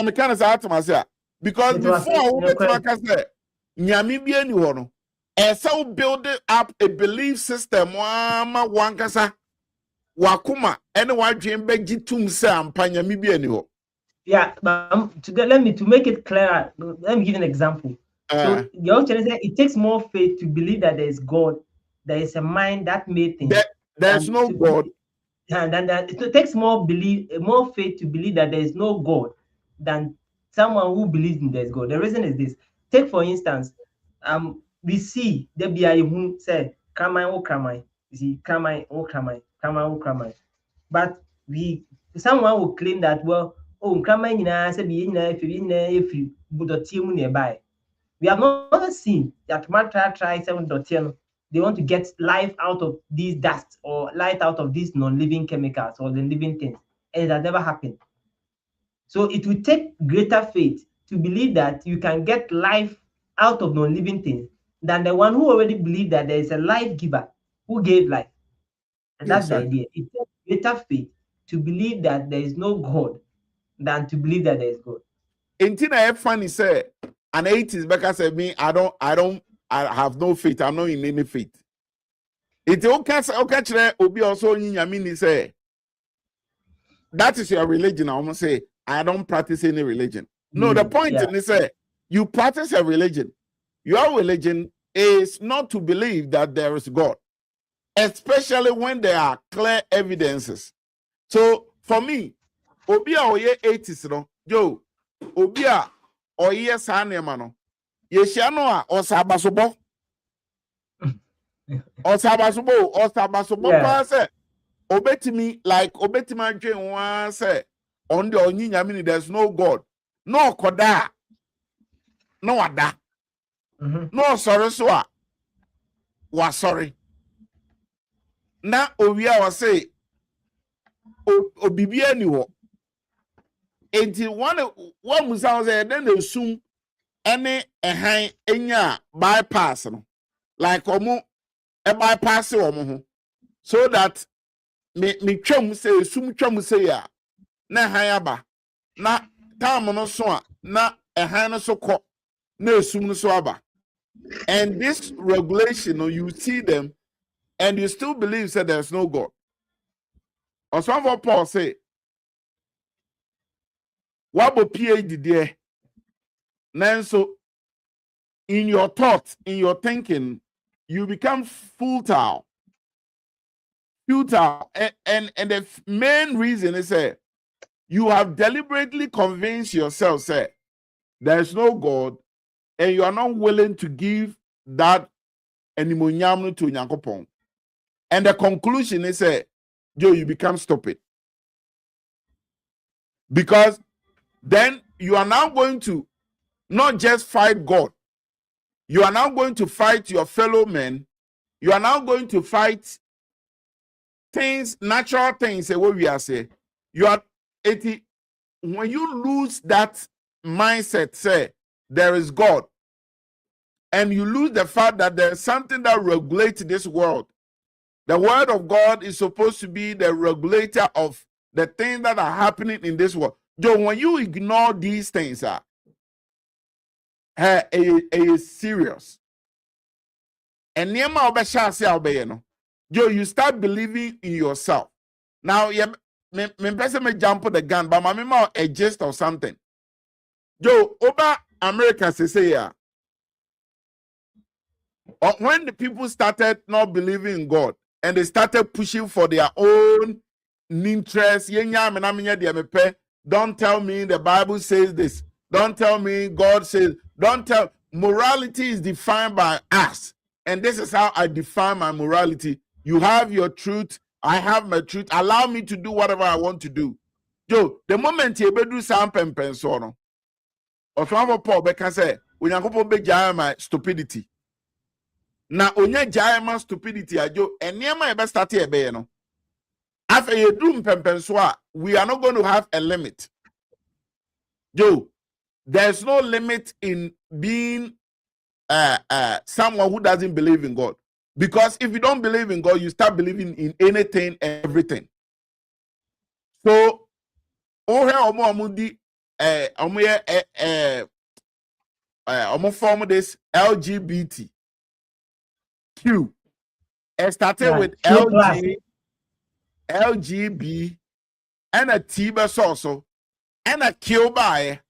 because before Nyamibi ni wono. Esa build up a belief system wankasa wakuma ene wadwen beji tum se ampa Nyamibi ni ho. Yeah, but to make it clear, let me give an example. So the author said it takes more faith to believe that there is God, there is a mind that made things. There's no God. And that it takes more faith to believe that there is no God than someone who believes in there's God. The reason is this. Take for instance, we see the BI who said, "Kramai, you see, Kramai." But someone will claim that, well, Kramai said if you nearby. We have not seen that Matra try 7.10. They want to get life out of these dust or light out of these non-living chemicals or the living things, and it has never happened. So it will take greater faith to believe that you can get life out of non-living things than the one who already believed that there is a life giver who gave life. And that's the idea. It takes greater faith to believe that there is no God than to believe that there is God. Intina funny say an atheist because of me, I have no faith. I'm not in any faith. It's okay obi also nyamini say that is your religion. I almost say I don't practice any religion. No, the point is say you practice a religion. Your religion is not to believe that there is God, especially when there are clear evidences. So for me, obi a oye atheist no, yo, obi a oye sanema no, yeshia no a osabasobo. Osabasobo pa say obetimi adwen wan say on the onyinyami there's no God. No koda. No wada. No sorry so a was sorry. Na owia was say obibia ni wo. Enti one musa say then they assume any ehan enya bypass no. Like omo e bypass omo ho. So that me twam say sum twam say ya na ehan aba. Na time no so a na ehan no so ko na sum no so aba. And this regulation, you see them, and you still believe that there's no God. Or some of Paul say, what about PhD there? Then so in your thoughts, in your thinking, you become futile. And the main reason is that you have deliberately convinced yourself that there's no God, and you are not willing to give that animonyam to Nyankopon. And the conclusion is that you become stupid. Because then you are now going to not just fight God. You are now going to fight your fellow men. You are now going to fight things, natural things, what we are saying. You are 80. When you lose that mindset, say there is God, and you lose the fact that there is something that regulates this world. The word of God is supposed to be the regulator of the things that are happening in this world. Joe, when you ignore these things, is serious. And Joe, you start believing in yourself. Now, me jump the gun, but my mama a gist or something. Joe, over America, say when the people started not believing in God and they started pushing for their own interest, don't tell me the Bible says this. Don't tell me God says. Don't tell. Morality is defined by us, and this is how I define my morality. You have your truth. I have my truth. Allow me to do whatever I want to do. Joe, the moment you do something, pensono, or some Paul can say, when you be my stupidity. Now, onye jama stupidity, Joe, and near my best start here, no. After you do pensoa, we are not going to have a limit. Joe, there's no limit in being someone who doesn't believe in God. Because if you don't believe in God, you start believing in anything and everything. So, form this LGBT Q. It started with LGB, and a T also, and a Q by,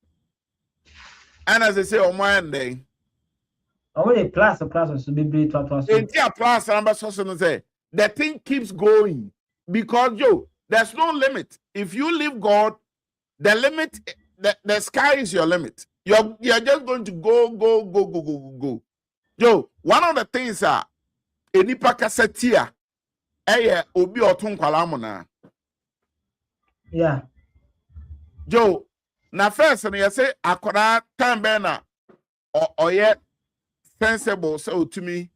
and as I say on Monday. Only plus so be plus number say the thing keeps going because there's no limit. If you leave God, the limit, the sky is your limit. You're just going to go. One of the things are enipa kasetia obi otun kwala mona. Yeah. Na first and you say akoda time na oye sensible so to me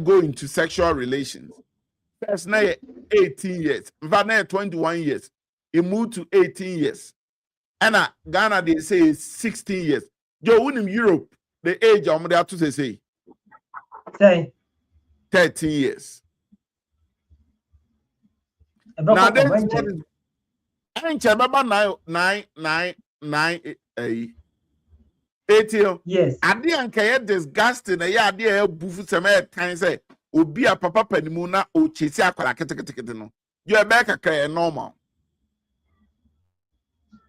go into sexual relations. First now 18 years, now 21 years. It moved to 18 years. And Ghana they say 16 years. In Europe, the age of the to say 13 years. Now this is what is I ain't about 80. Yes. Ade anka disgusting na ya ade bufu sema kan say obi a papa panimu na o chesi akwara ketekete no. You ebe kakra normal.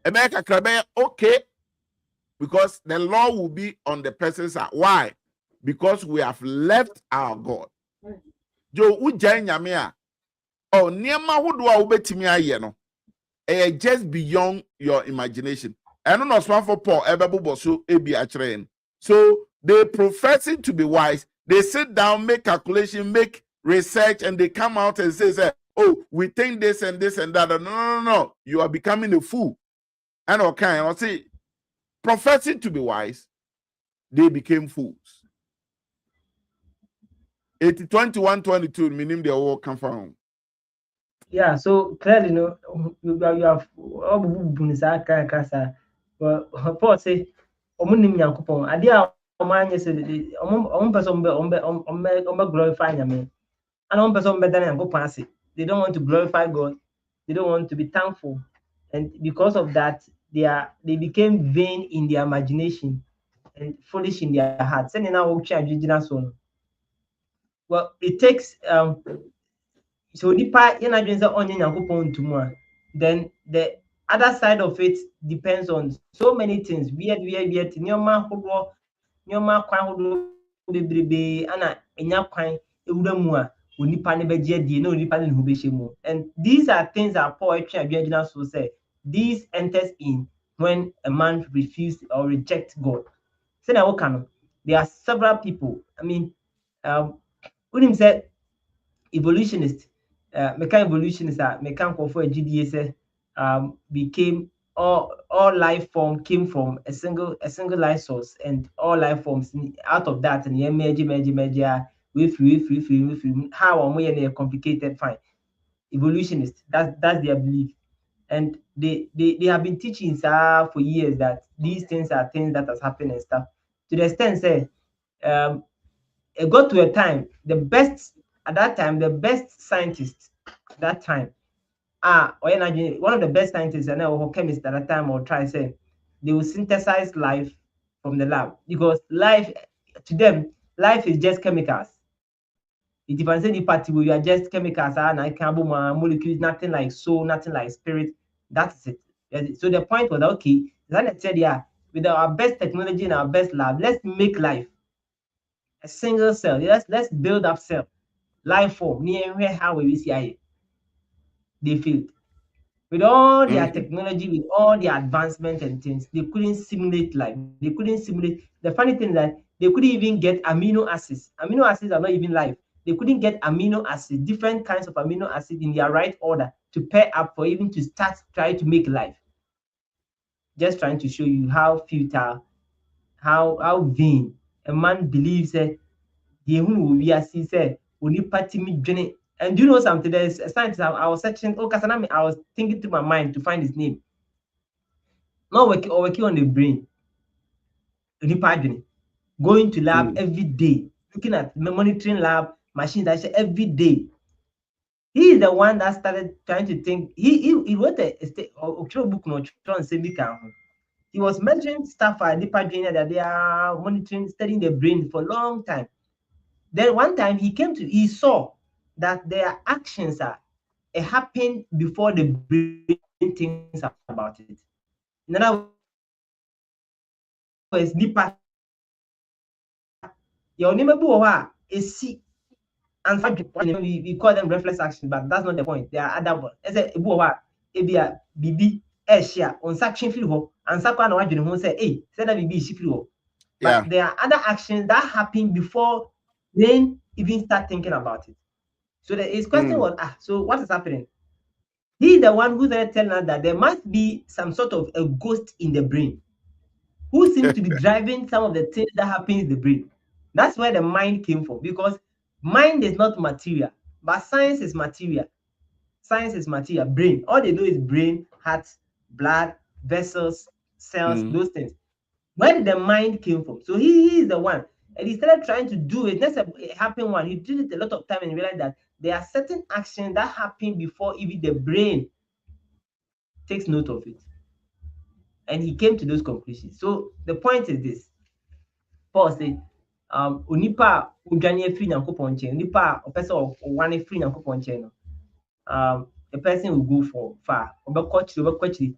Ebe kakra be okay because the law will be on the person's side. Why? Because we have left our God. Jo ujai nyame a oh niema hodo a obetimi aye no. Just beyond your imagination. And not smart for Paul, so they professing to be wise. They sit down, make calculation, make research, and they come out and say, oh, we think this and this and that. No. You are becoming a fool. And okay, I'll say, professing to be wise, they became fools. 21-22, meaning they all come from. Yeah, so clearly, you have all but Paul say, "Omunim Yankupon." Adia Omanya said, person glorify Yame, and person better than go pass it. They don't want to glorify God. They don't want to be thankful, and because of that, they became vain in their imagination and foolish in their hearts. Sending now well, it takes so nipa ina dwen say onye Yankupon tomorrow. Then the other side of it depends on so many things. Weird. Nyoma kwan hodo bebrebe ana enya kwan ewura mu a onipa ne beje die na onipa ne ho behye mu. And these are things that Paul Adrian so say these enters in when a man refuses or rejects God. Say na no, there are several people. I mean, when him said evolutionist, mechanical evolutionists are mechanical for GDA say became all life form came from a single life source, and all life forms out of that and we how am complicated fine evolutionists. That's their belief, and they have been teaching for years that these things are things that has happened and stuff, to the extent say it got to a time the best scientists at that time one of the best scientists and now chemists at that time or try say they will synthesize life from the lab, because life to them life is just chemicals. It depends on the party where you are just chemicals and molecules, nothing like soul, nothing like spirit. That's it. So the point was okay. Then said, yeah, with our best technology and our best lab, let's make life a single cell. Let's build up cell life form near where how we see it. They failed. With all their technology, with all their advancement and things, they couldn't simulate life. They couldn't simulate. The funny thing is that they couldn't even get amino acids. Amino acids are not even life. They couldn't get amino acids, different kinds of amino acids in their right order to pair up for even to start trying to make life. Just trying to show you how futile, how vain a man believes that the we are said only party me journey. And do you know something? There's a scientist I was searching. Oh, Kasanami, I was thinking to my mind to find his name. Not working on the brain. Going to lab every day, looking at monitoring lab machines every day. He is the one that started trying to think. He wrote a book he was measuring stuff at Deepa Junior that they are monitoring, studying the brain for a long time. Then one time he saw that their actions it happened before the brain thinks about it. In other words, Deepa, your name is see. And we call them reflex action, but that's not the point. There are other ones. Bibi share on section feel and Sakwa no adwene ho say say that Bibi is feel. But there are other actions that happen before then even start thinking about it. So his question was, so what is happening? He's the one who's telling us that there must be some sort of a ghost in the brain who seems to be driving some of the things that happen in the brain. That's where the mind came from, because mind is not material, but science is material. Science is material. Brain, all they know is brain, heart, blood, vessels, cells, those things. Where did the mind came from? So he is the one, and he started trying to do it. That's a happen one. He did it a lot of time and realized that there are certain actions that happen before even the brain takes note of it. And he came to those conclusions. So the point is this. Paul said, onipa udwane free nyankopon nchen, onipa opese owane free nyankopon nchen no, the person will go for far. Obekwachi.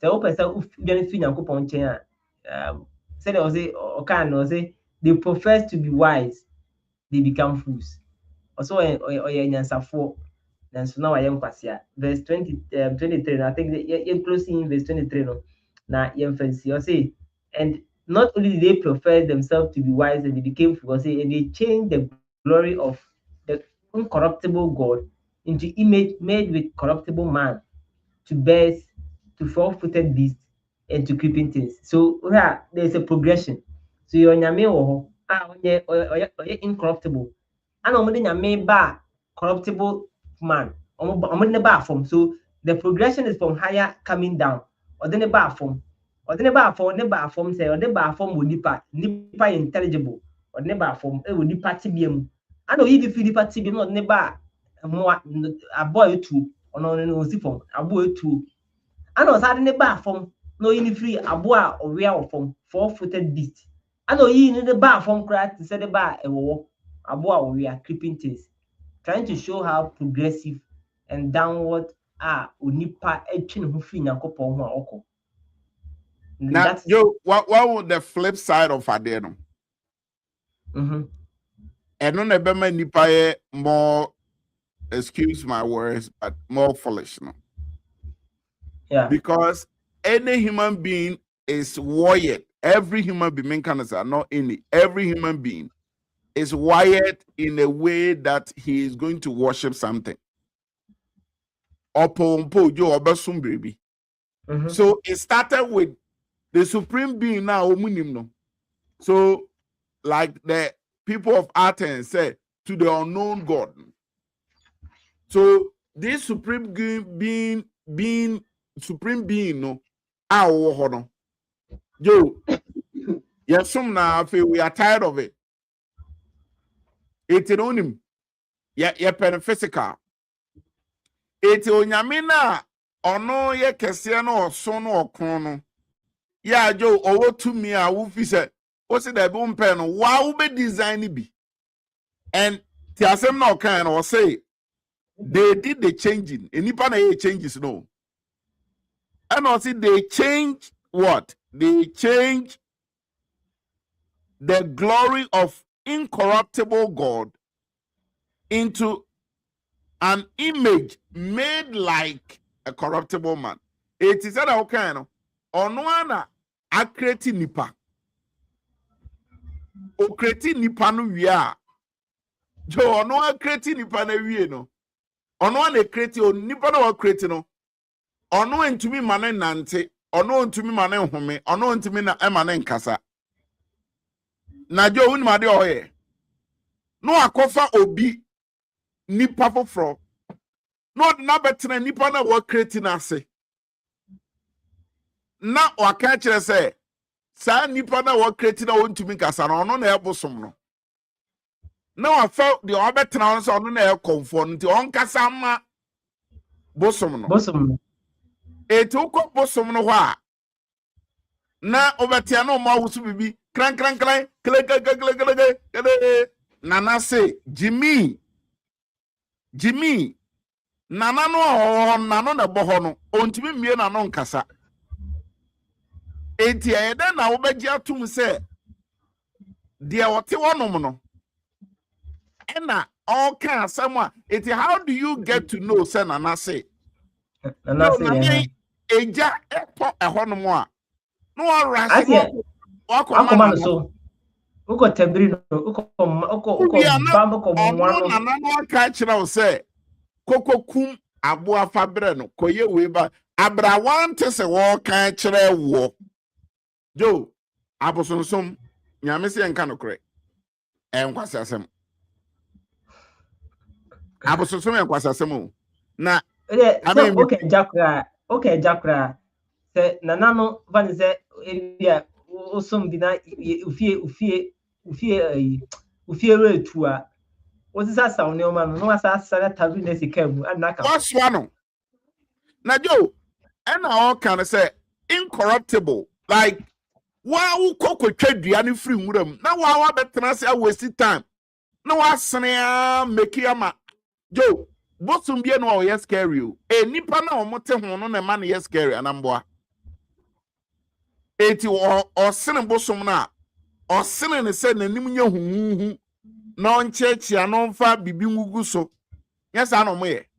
Say opese udwane free nyankopon nchen say they say they profess to be wise, they become fools. Also oye nyansafo. And so now I am Kwasia. Verse 23. I think you're closing verse 23. No, now you say, and not only did they profess themselves to be wise, and they became fools, and they changed the glory of the incorruptible God into image made with corruptible man, to birds, to four-footed beasts, and to creeping things. So there's a progression. So you're incorruptible. And I'm corruptible man. So the progression is from higher coming down. Or then the bar form. Or then the bar form say, or the bar form will nipa intelligible. Or the bar form will nipa tibium. I know if you nipa tibium, not neba more a boy too, or no form, a boy too. I know suddenly bar form, no in free a boy or real form, four-footed beast. I know you need the bar form crack to set the bar a war, a boy or we are creeping things. Trying to show how progressive and downward onipa etwin ho fi nyankopon ho oko. Now, Joe, what would the flip side of Adeno? And on the nipa more, excuse my words, but more foolish. No? Yeah. Because any human being is wired. Every human being, not any, every human being is wired in a way that he is going to worship something. Opo jo obesum baby. So it started with the supreme being now omunim. So like the people of Athens said, to the unknown God. So this supreme being supreme being no no. Yo, yes, we are tired of it. It's on him. Yeah, physical. It's on Yamina or no, yeah, Cassiano or son or chrono. Yeah, Joe, over to me, I will say, what's it that boom pen? Wow, be design be. And the same no kind or say they did the changing. Any panel changes, no. And also they change what? They change the glory of incorruptible God into an image made like a corruptible man. It is that okay, no? Onwana a creating nipa. O creating nipa no wia. Jo ono a creating nipa na wie no. Ono na create o nipa na o create no. Ono ntumi mane nante, ono ntumi mane home, ono ntumi na emane nkasa. Na jo uni ma de oye. No akofa obi nipa foforo. No na betre nipa na wo create na ase. Na waka kire say sa nipa na wo create na wo ntumi nkasa na ono na ebosom no. Na wa fa de obetena on so ono na e comfort nti on kasa ma bosom no. Bosom no. Etu ko bosom no ho a na obetia no ma wusu bibi kran kran kran kle nana say Jimmy nana no nano na bo ho no ontimi mie na no nkasa enti e de na obeji atum say de wote wonom no ena all can someone it how do you get to know say nana say eja epo ehonom a no rush akoma so uko tebiri no uko bambo ko mwano nana no ka kira o say kokokum abo afabre no koye we ba abra wante se wo ka kire wo jo abosonsom nyame se enka no kore enkwase asem abosonsom enkwase asem na okay jakra se nana no van se area osum bi na ufie retu a osisa saw ne oma no wasa sara tabi na sikamu anaka waswa no na jo ena all can say incorruptible like wow kokotwa dua ne free nwuram na wa betena se waste time na wasene make ama jo bosom bia no o yes scary o nipa na o mote ho no na ma na yes scary anamboa eti o sene bosom na o sene ne se nanim nya huhu na on chechia no mfa bibi ngugu so yes ano mo ye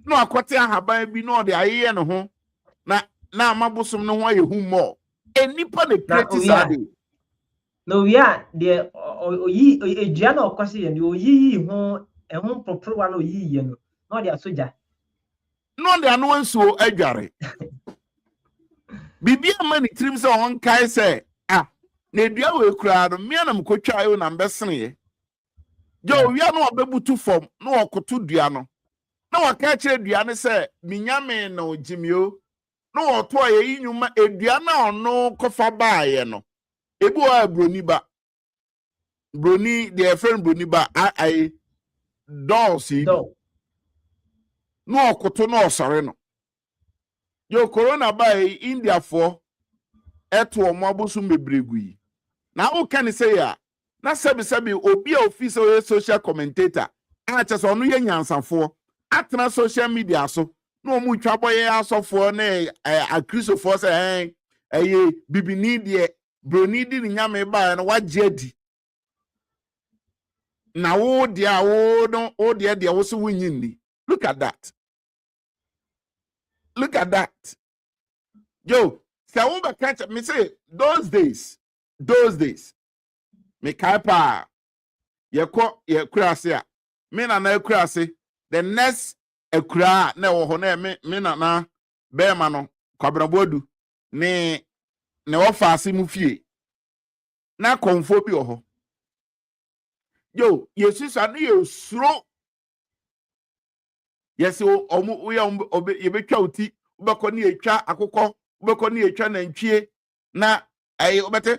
no akote ahaban bi no de ayeye ne ho na amabosom no ho aye hu mo enipa na criticize no ya de oyi ejia na okwase ye de oyi ho ehun popro wa na oyi ye no de asoja no de anu nsuo adware bibi amani trim se on kai se na edua we kura no me na mkotwa ayo na mbesene ye jo wia no obebutu fom no okoto dua no na waka kire dua ne se minyame na ojimio no oto aye nyuma edua na ono kofa baaye no ebu wa broni ba broni the friend broni ba ai dolls no okoto no osare no yo corona by India for eto omo abosu mebregui na o kan say ya na sebi obi a office social commentator a che so no ye nyansafo atena social media so no mu twa boye asofo na akrisofo say bibini de broni di nyame ba na waje adi na wo dia wo no o dia wo so wunyini look at that yo so we catch me say those days me kaipa ye kurase a me na kurase the next ekura na wo ho na me na be ma no kwabrabɔdu ne wɔfa ase mu fie na konfo bi ho yo yesu sa ne yesuro yesi omu uya yebetwa uti ubekọ ne etwa akụkọ ubekọ ne etwa na ntwie na ayi obete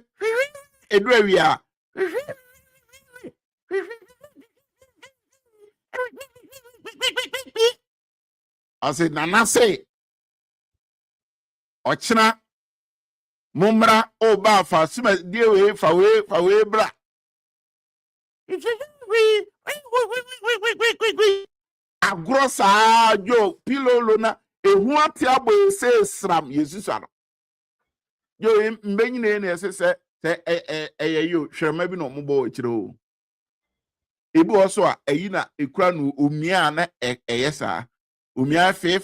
edu awia ase nana say ochina mumra oba fa sima die we fa we bra agro saa jo pilolo na ehu ate abo ese sram yesu sano yo mbenyi na ese se yo hwema bi no mobo akiro ebi oso a eyi na ekura no omia na eyesa omia fe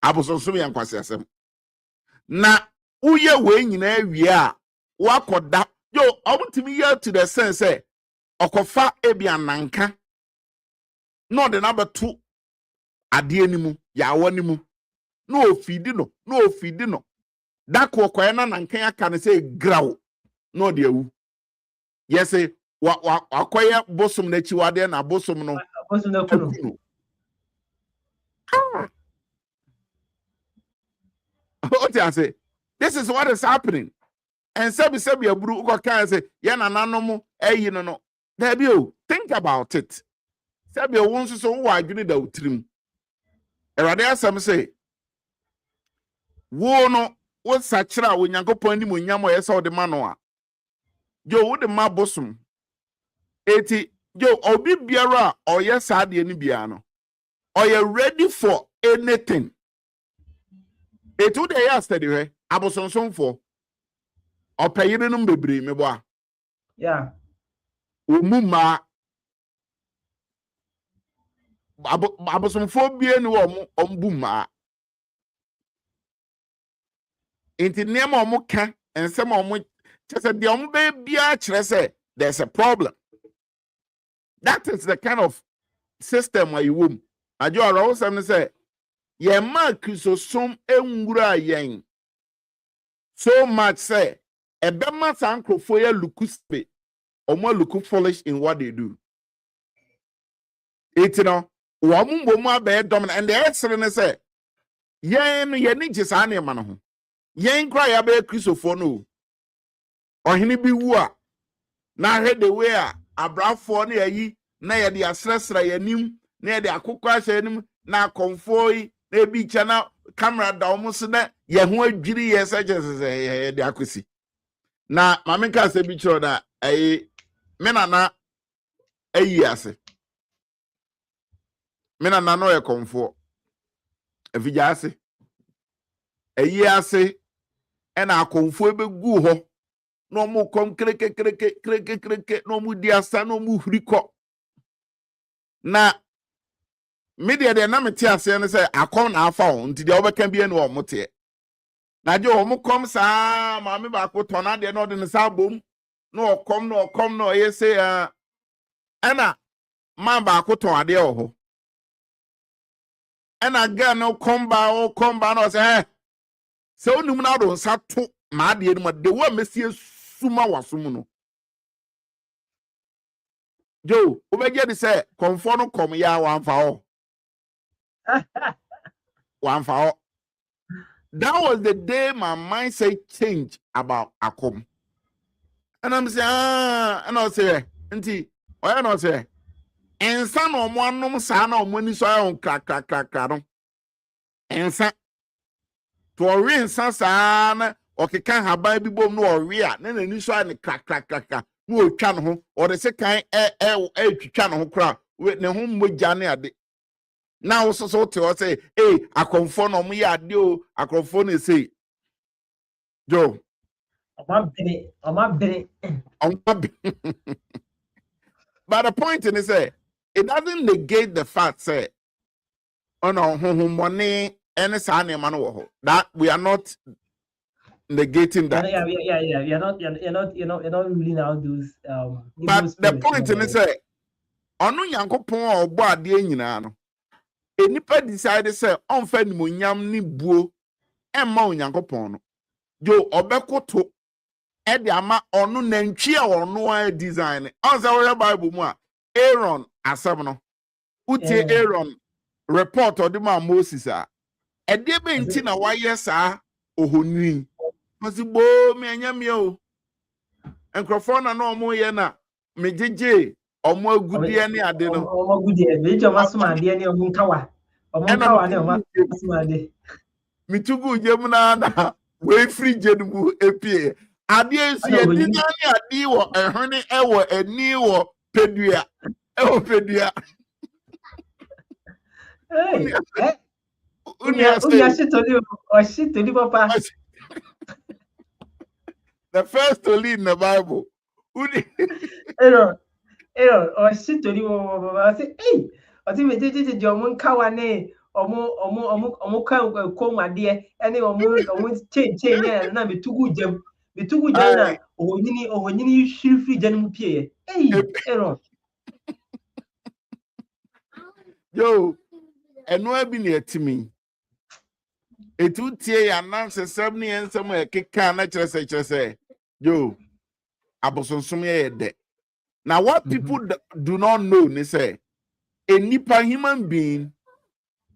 abosonsom yankwase asem na uye we nyina awie a wakoda yo obutimi ya to the sense okofa ebiananka no de na beto ade animu ya awanimu no ofidi no dako okoye na nankan aka ne say graw no de awu yese akoye bosom na chiwade na bosom no kuno what I say this is what is happening. And sebi aburu uko kan say ya na nanom eyi no there be o think about it sebi won so wo adwene da utrim erade asem say wo no wo sachira wo nyankopon ni monyam o yesa wo de ma no a jo wo de ma bosom eti jo obi biara o yesa de ni bia no or you ready for anything etu de ya study he abosonson for opayire no bebre mebo a yeah omuma abosonfo bie ni wo ombuma inti nema omo ka ensem omo chese de omo be bia kire say there's a problem. That is the kind of system where you wom ajo arawo sem say ye ma krisosom enwura yen so much say ebema sankrofo ya lukuspe omo luku foolish in what they do. It no wo mumbomu abe dominant and the excellent say yen ni gisa na ma no ho yen kra ya be kristofo no ohini bi wu a na he the way a abrafo na yayi na ye de asresra yanim na ye de akokwa hye yanim na konfoi na ebi cha na camera da omuso na ye ho adwiri ye se ye de akosi na mamenka se bi chiro da mena na ayi ase mena na no ye konfo afija ase ayi ase ena akonfo ebegu ho no mu kom kreke no mu diasa no mu huriko na media de na meti ase ne se akon na afa ho nti de obeka bia ne o mote na je o mu kom saa ma me ba ko tona de no de ne sa bom no okom no yese ana ma ba ko ton ade o ho ana ga no komba no se onum na do nsa to ma ade no de wa mesie suma wasum no jo obeje de se konfo no kom ya wanfa o wanfa o. That was the day my mindset changed about Akom. And I'm saying, and I'll say, Auntie, why not say? And son of one no son or money so on crack. And son to a ring son, okay, can't have baby bomb no rea, then a new sign crack. No channel, or the second channel crowd with the home with Johnny at the. Now so to say, hey, I confirm on me adio, I confirm say, Joe. I'm But the point is say, it doesn't negate the fact say, oh no, money any sign man that we are not negating that. You're not ruling out those But the point is say, onu Nyankopon obo ade nyina no. Enipa decide say onfa nimonyam ni buo emma Onyankopon no. Jo obekoto e de ama onu nantwi a onu a design. On say we Bible mu a Aaron asem no. Utie Aaron report odima Moses a. E de be nti na waye saa ohoni. Masibo me anyame o. Enkrofo na no omo ye na mejeje omo agudie ne ade no. Omo agudie, me je masoma ade ne omo nkawa. Omo nkawa ne omo masoma ade. Mitugu jem na we free jenubu epie. Ade ensu ye dinane ade wo ehwene ewo ani wo pedua. Ewo pedua. Hey. Unya shitoli papa. The first to lead in the Bible. Shitoli papa. Say, hey, I think me jeje omo nkawa ne omo kan ko mwade ene omo change na mitugu jem na ohonyini shiri jan mu pie. Hey, Aaron. Yo, eno abi na etimi. Etu tie ya nanse 7 ensem e keka na kyerese yo abosonsom ye de. Now what people do not know ni say a nipa human being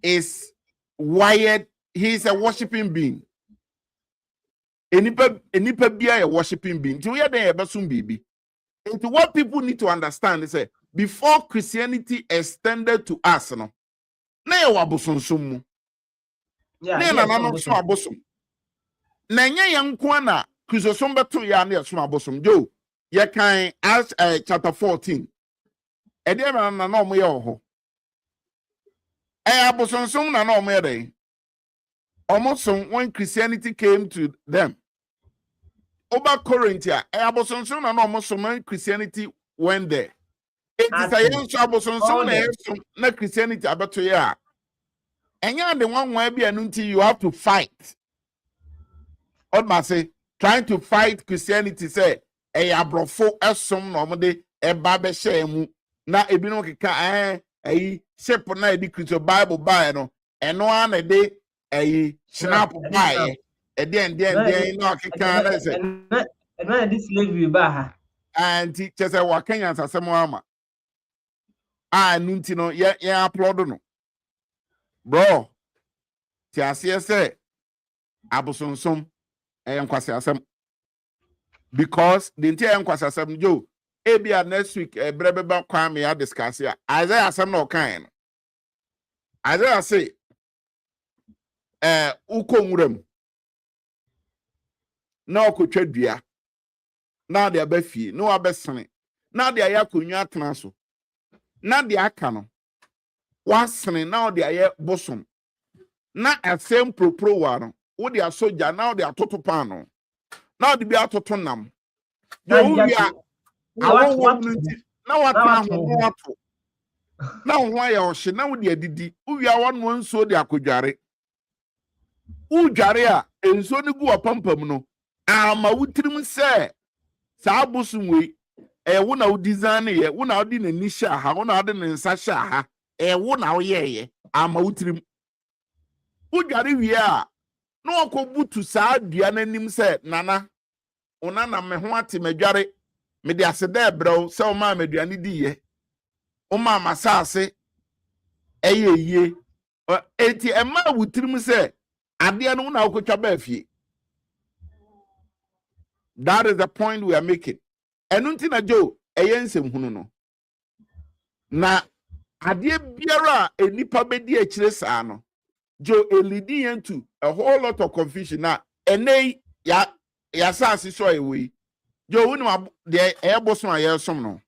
is wired, he is a worshiping being. A nipa bia a worshiping being. So we are there ebesum bibi. And what people need to understand is say before Christianity extended to us no na ye wabosonsom mu. Na no so abosom. Na nya yanko na Christosom beto ya na so abosom. Jo ye kan as chapter 14. E dey na no mo ye ho. Abosonsom na no mo ye dey. Omosom when Christianity came to them. Over Corinthia, abosonsom na no omosom when Christianity went there. It is a young abosonsom na Christianity abeto ya. And you're the one where be until you have to fight. What must say? Trying to fight Christianity say a abrofo esom normally a babe shame na ebino keka ship na di Christian Bible buy no and no one a day a snap buy a den no keka na say and when this slavery ba and teachers say wa Kenyans asemo ama nunti no ye upload no. Bro, tiasie say abosonsom enkwase asem because the entire enkwase asem jo ebia next week brebeba kwa me ya discuss ya Isaiah asem no kan no Isaiah say ukonwuram na okotwa dua na de abafie na wabesene na de ayakonwa atena so na de aka no wasene na de aye bosom na asem propro wa no wo de asoja na wo de atoto pan no na wo de bi atoto nam yo wi a awo na watena ho wato na ho aye ohye na wo de adidi wi a wano nso de akodware udware a enso ne gu opampam no ama wutirim se sa abosum we wo na wo design ye wo na wo de nani sha ha wo na wo de nsa sha ha wo na wo ye ama wutirim udware wi a na okobutu saa dua nanim se nana ona na me ho ate madware me de aseda ebrew se o ma maduane di ye o ma masase eyeye enti ema wutirim se ade no na okotwa ba fie. That is the point we are making. Enunti na jo ensem hunu no na ade biara enipa bedi akire saa no jo elidi into a whole lot of confusion na enei ya saasi so ewe jo wonu de eboso ayesom no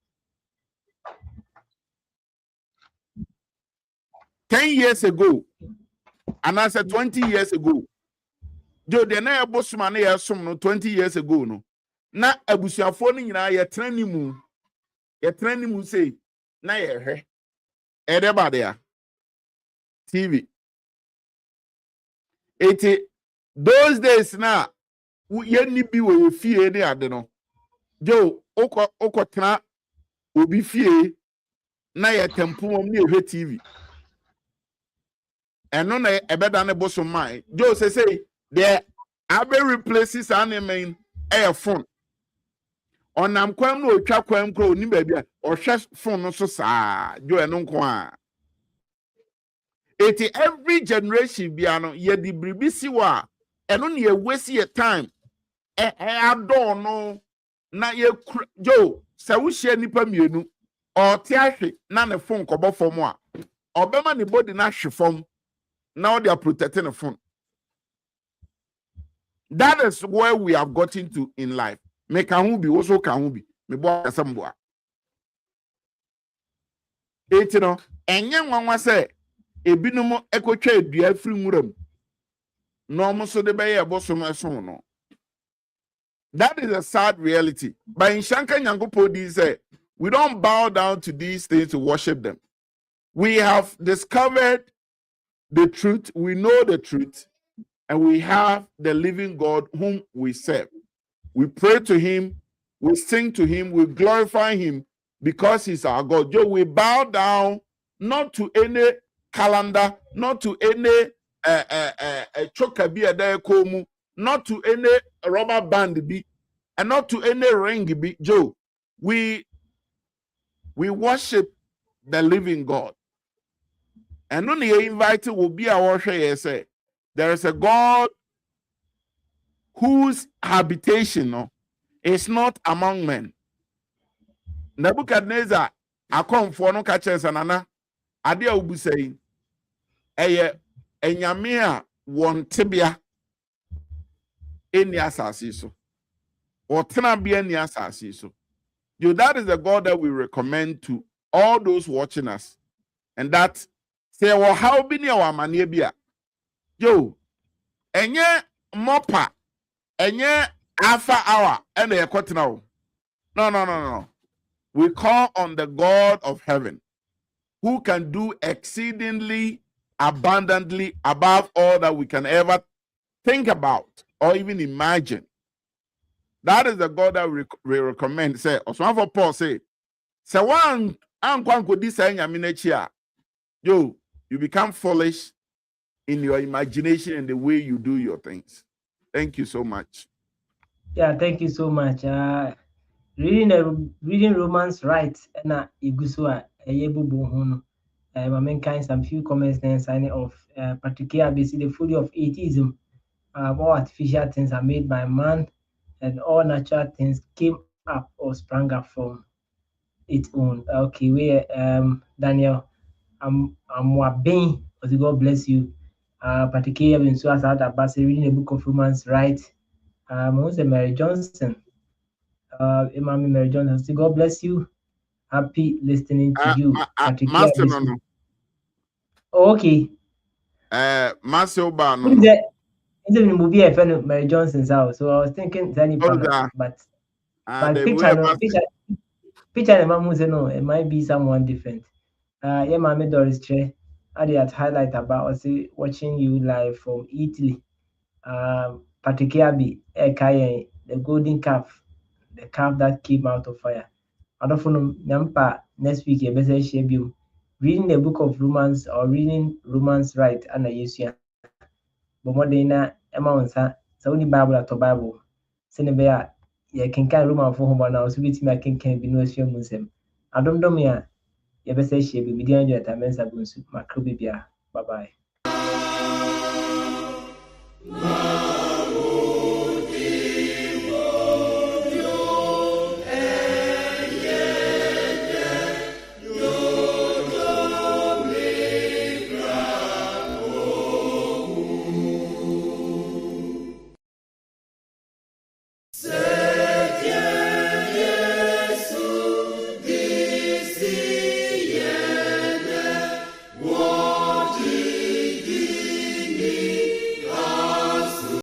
10 years ago and I said 20 years ago jo de na eboso na yesom no 20 years ago no na abusuafo no nyina ye tranimu say na ye hwe edeba dia TV. Those days now, ye ni bi wo fie ne ade no jo oko tena obi fie na ye tempo mom ne ehwe TV eno na ebeda ne boso mai jo say the abe replaces anime phone onam kwam no otwa kwam kro oni ba bia ohwe phone no so saa jo eno nko a eti every generation bia no ye di bribisi wa eno ne ye waste your time adọ no na ye jo se wo hye nipa mienu o te ahwe na ne phone kọbọ fom a obema ne body na hwe fom na o dey protecting the phone. That is where we have gotten to in life. Me kan hu bi also kan hu bi me bo asambo a eti no enye nwanwa se ebinum ekotwa edua firi nwuram no mo so de be ye bosom eson no. That is a sad reality. But in Shanka Nyankopodi say, we don't bow down to these things to worship them. We have discovered the truth, we know the truth, and we have the living God whom we serve. We pray to him, we sing to him, we glorify him because he's our God. Joe, we bow down not to any calendar, not to any chokabi, not to any rubber band be, and not to any ring be. Joe, we worship the living God. And when you invited will be our worship, say there is a God whose habitation is not among men. Nebuchadnezzar, I come for no catches and anna. Adia will be saying, Enyamia won tibia in the assassin. Or tenabia in the assassin. That is the God that we recommend to all those watching us. And that say, well, how be near our manebia? Yo, enye mopa, enye alpha hour, and they are now. No. We call on the God of heaven, who can do exceedingly abundantly above all that we can ever think about or even imagine. That is the God that we recommend. Say, Osman for Paul say one could this yo, you become foolish in your imagination and the way you do your things. Thank you so much. Yeah, thank you so much. Reading Romans right na igusua eyebubu hono. Mankind some few comments then signing off. Particularly basically the folly of atheism. All artificial things are made by man, and all natural things came up or sprang up from its own. Okay, we Daniel, I'm wabbing. God bless you. Particularly when so as that reading the book of Romans right. Moses Mary Johnson. Imam Mary Johnson, God bless you. Happy listening to you. Master, no. Oh, okay. Master Obano. What is that? It's a movie I found Mary Johnson's house. So I was thinking Danny Panna, but picture the mom said no, it might be someone different. Yeah, Mammy Doris Che. I did highlight about watching you live from Italy. Particularly the golden calf. The calf that came out of fire. I don't know. Nampa next week. You better share you reading the book of Romans or reading Romans right and a Yusia. But more than that, amount so only Bible at Bible. Senebea, you can carry Roman for home now. So it's me. I can be no shame Muslim. I don't know me. You better share be median your time. Bye bye.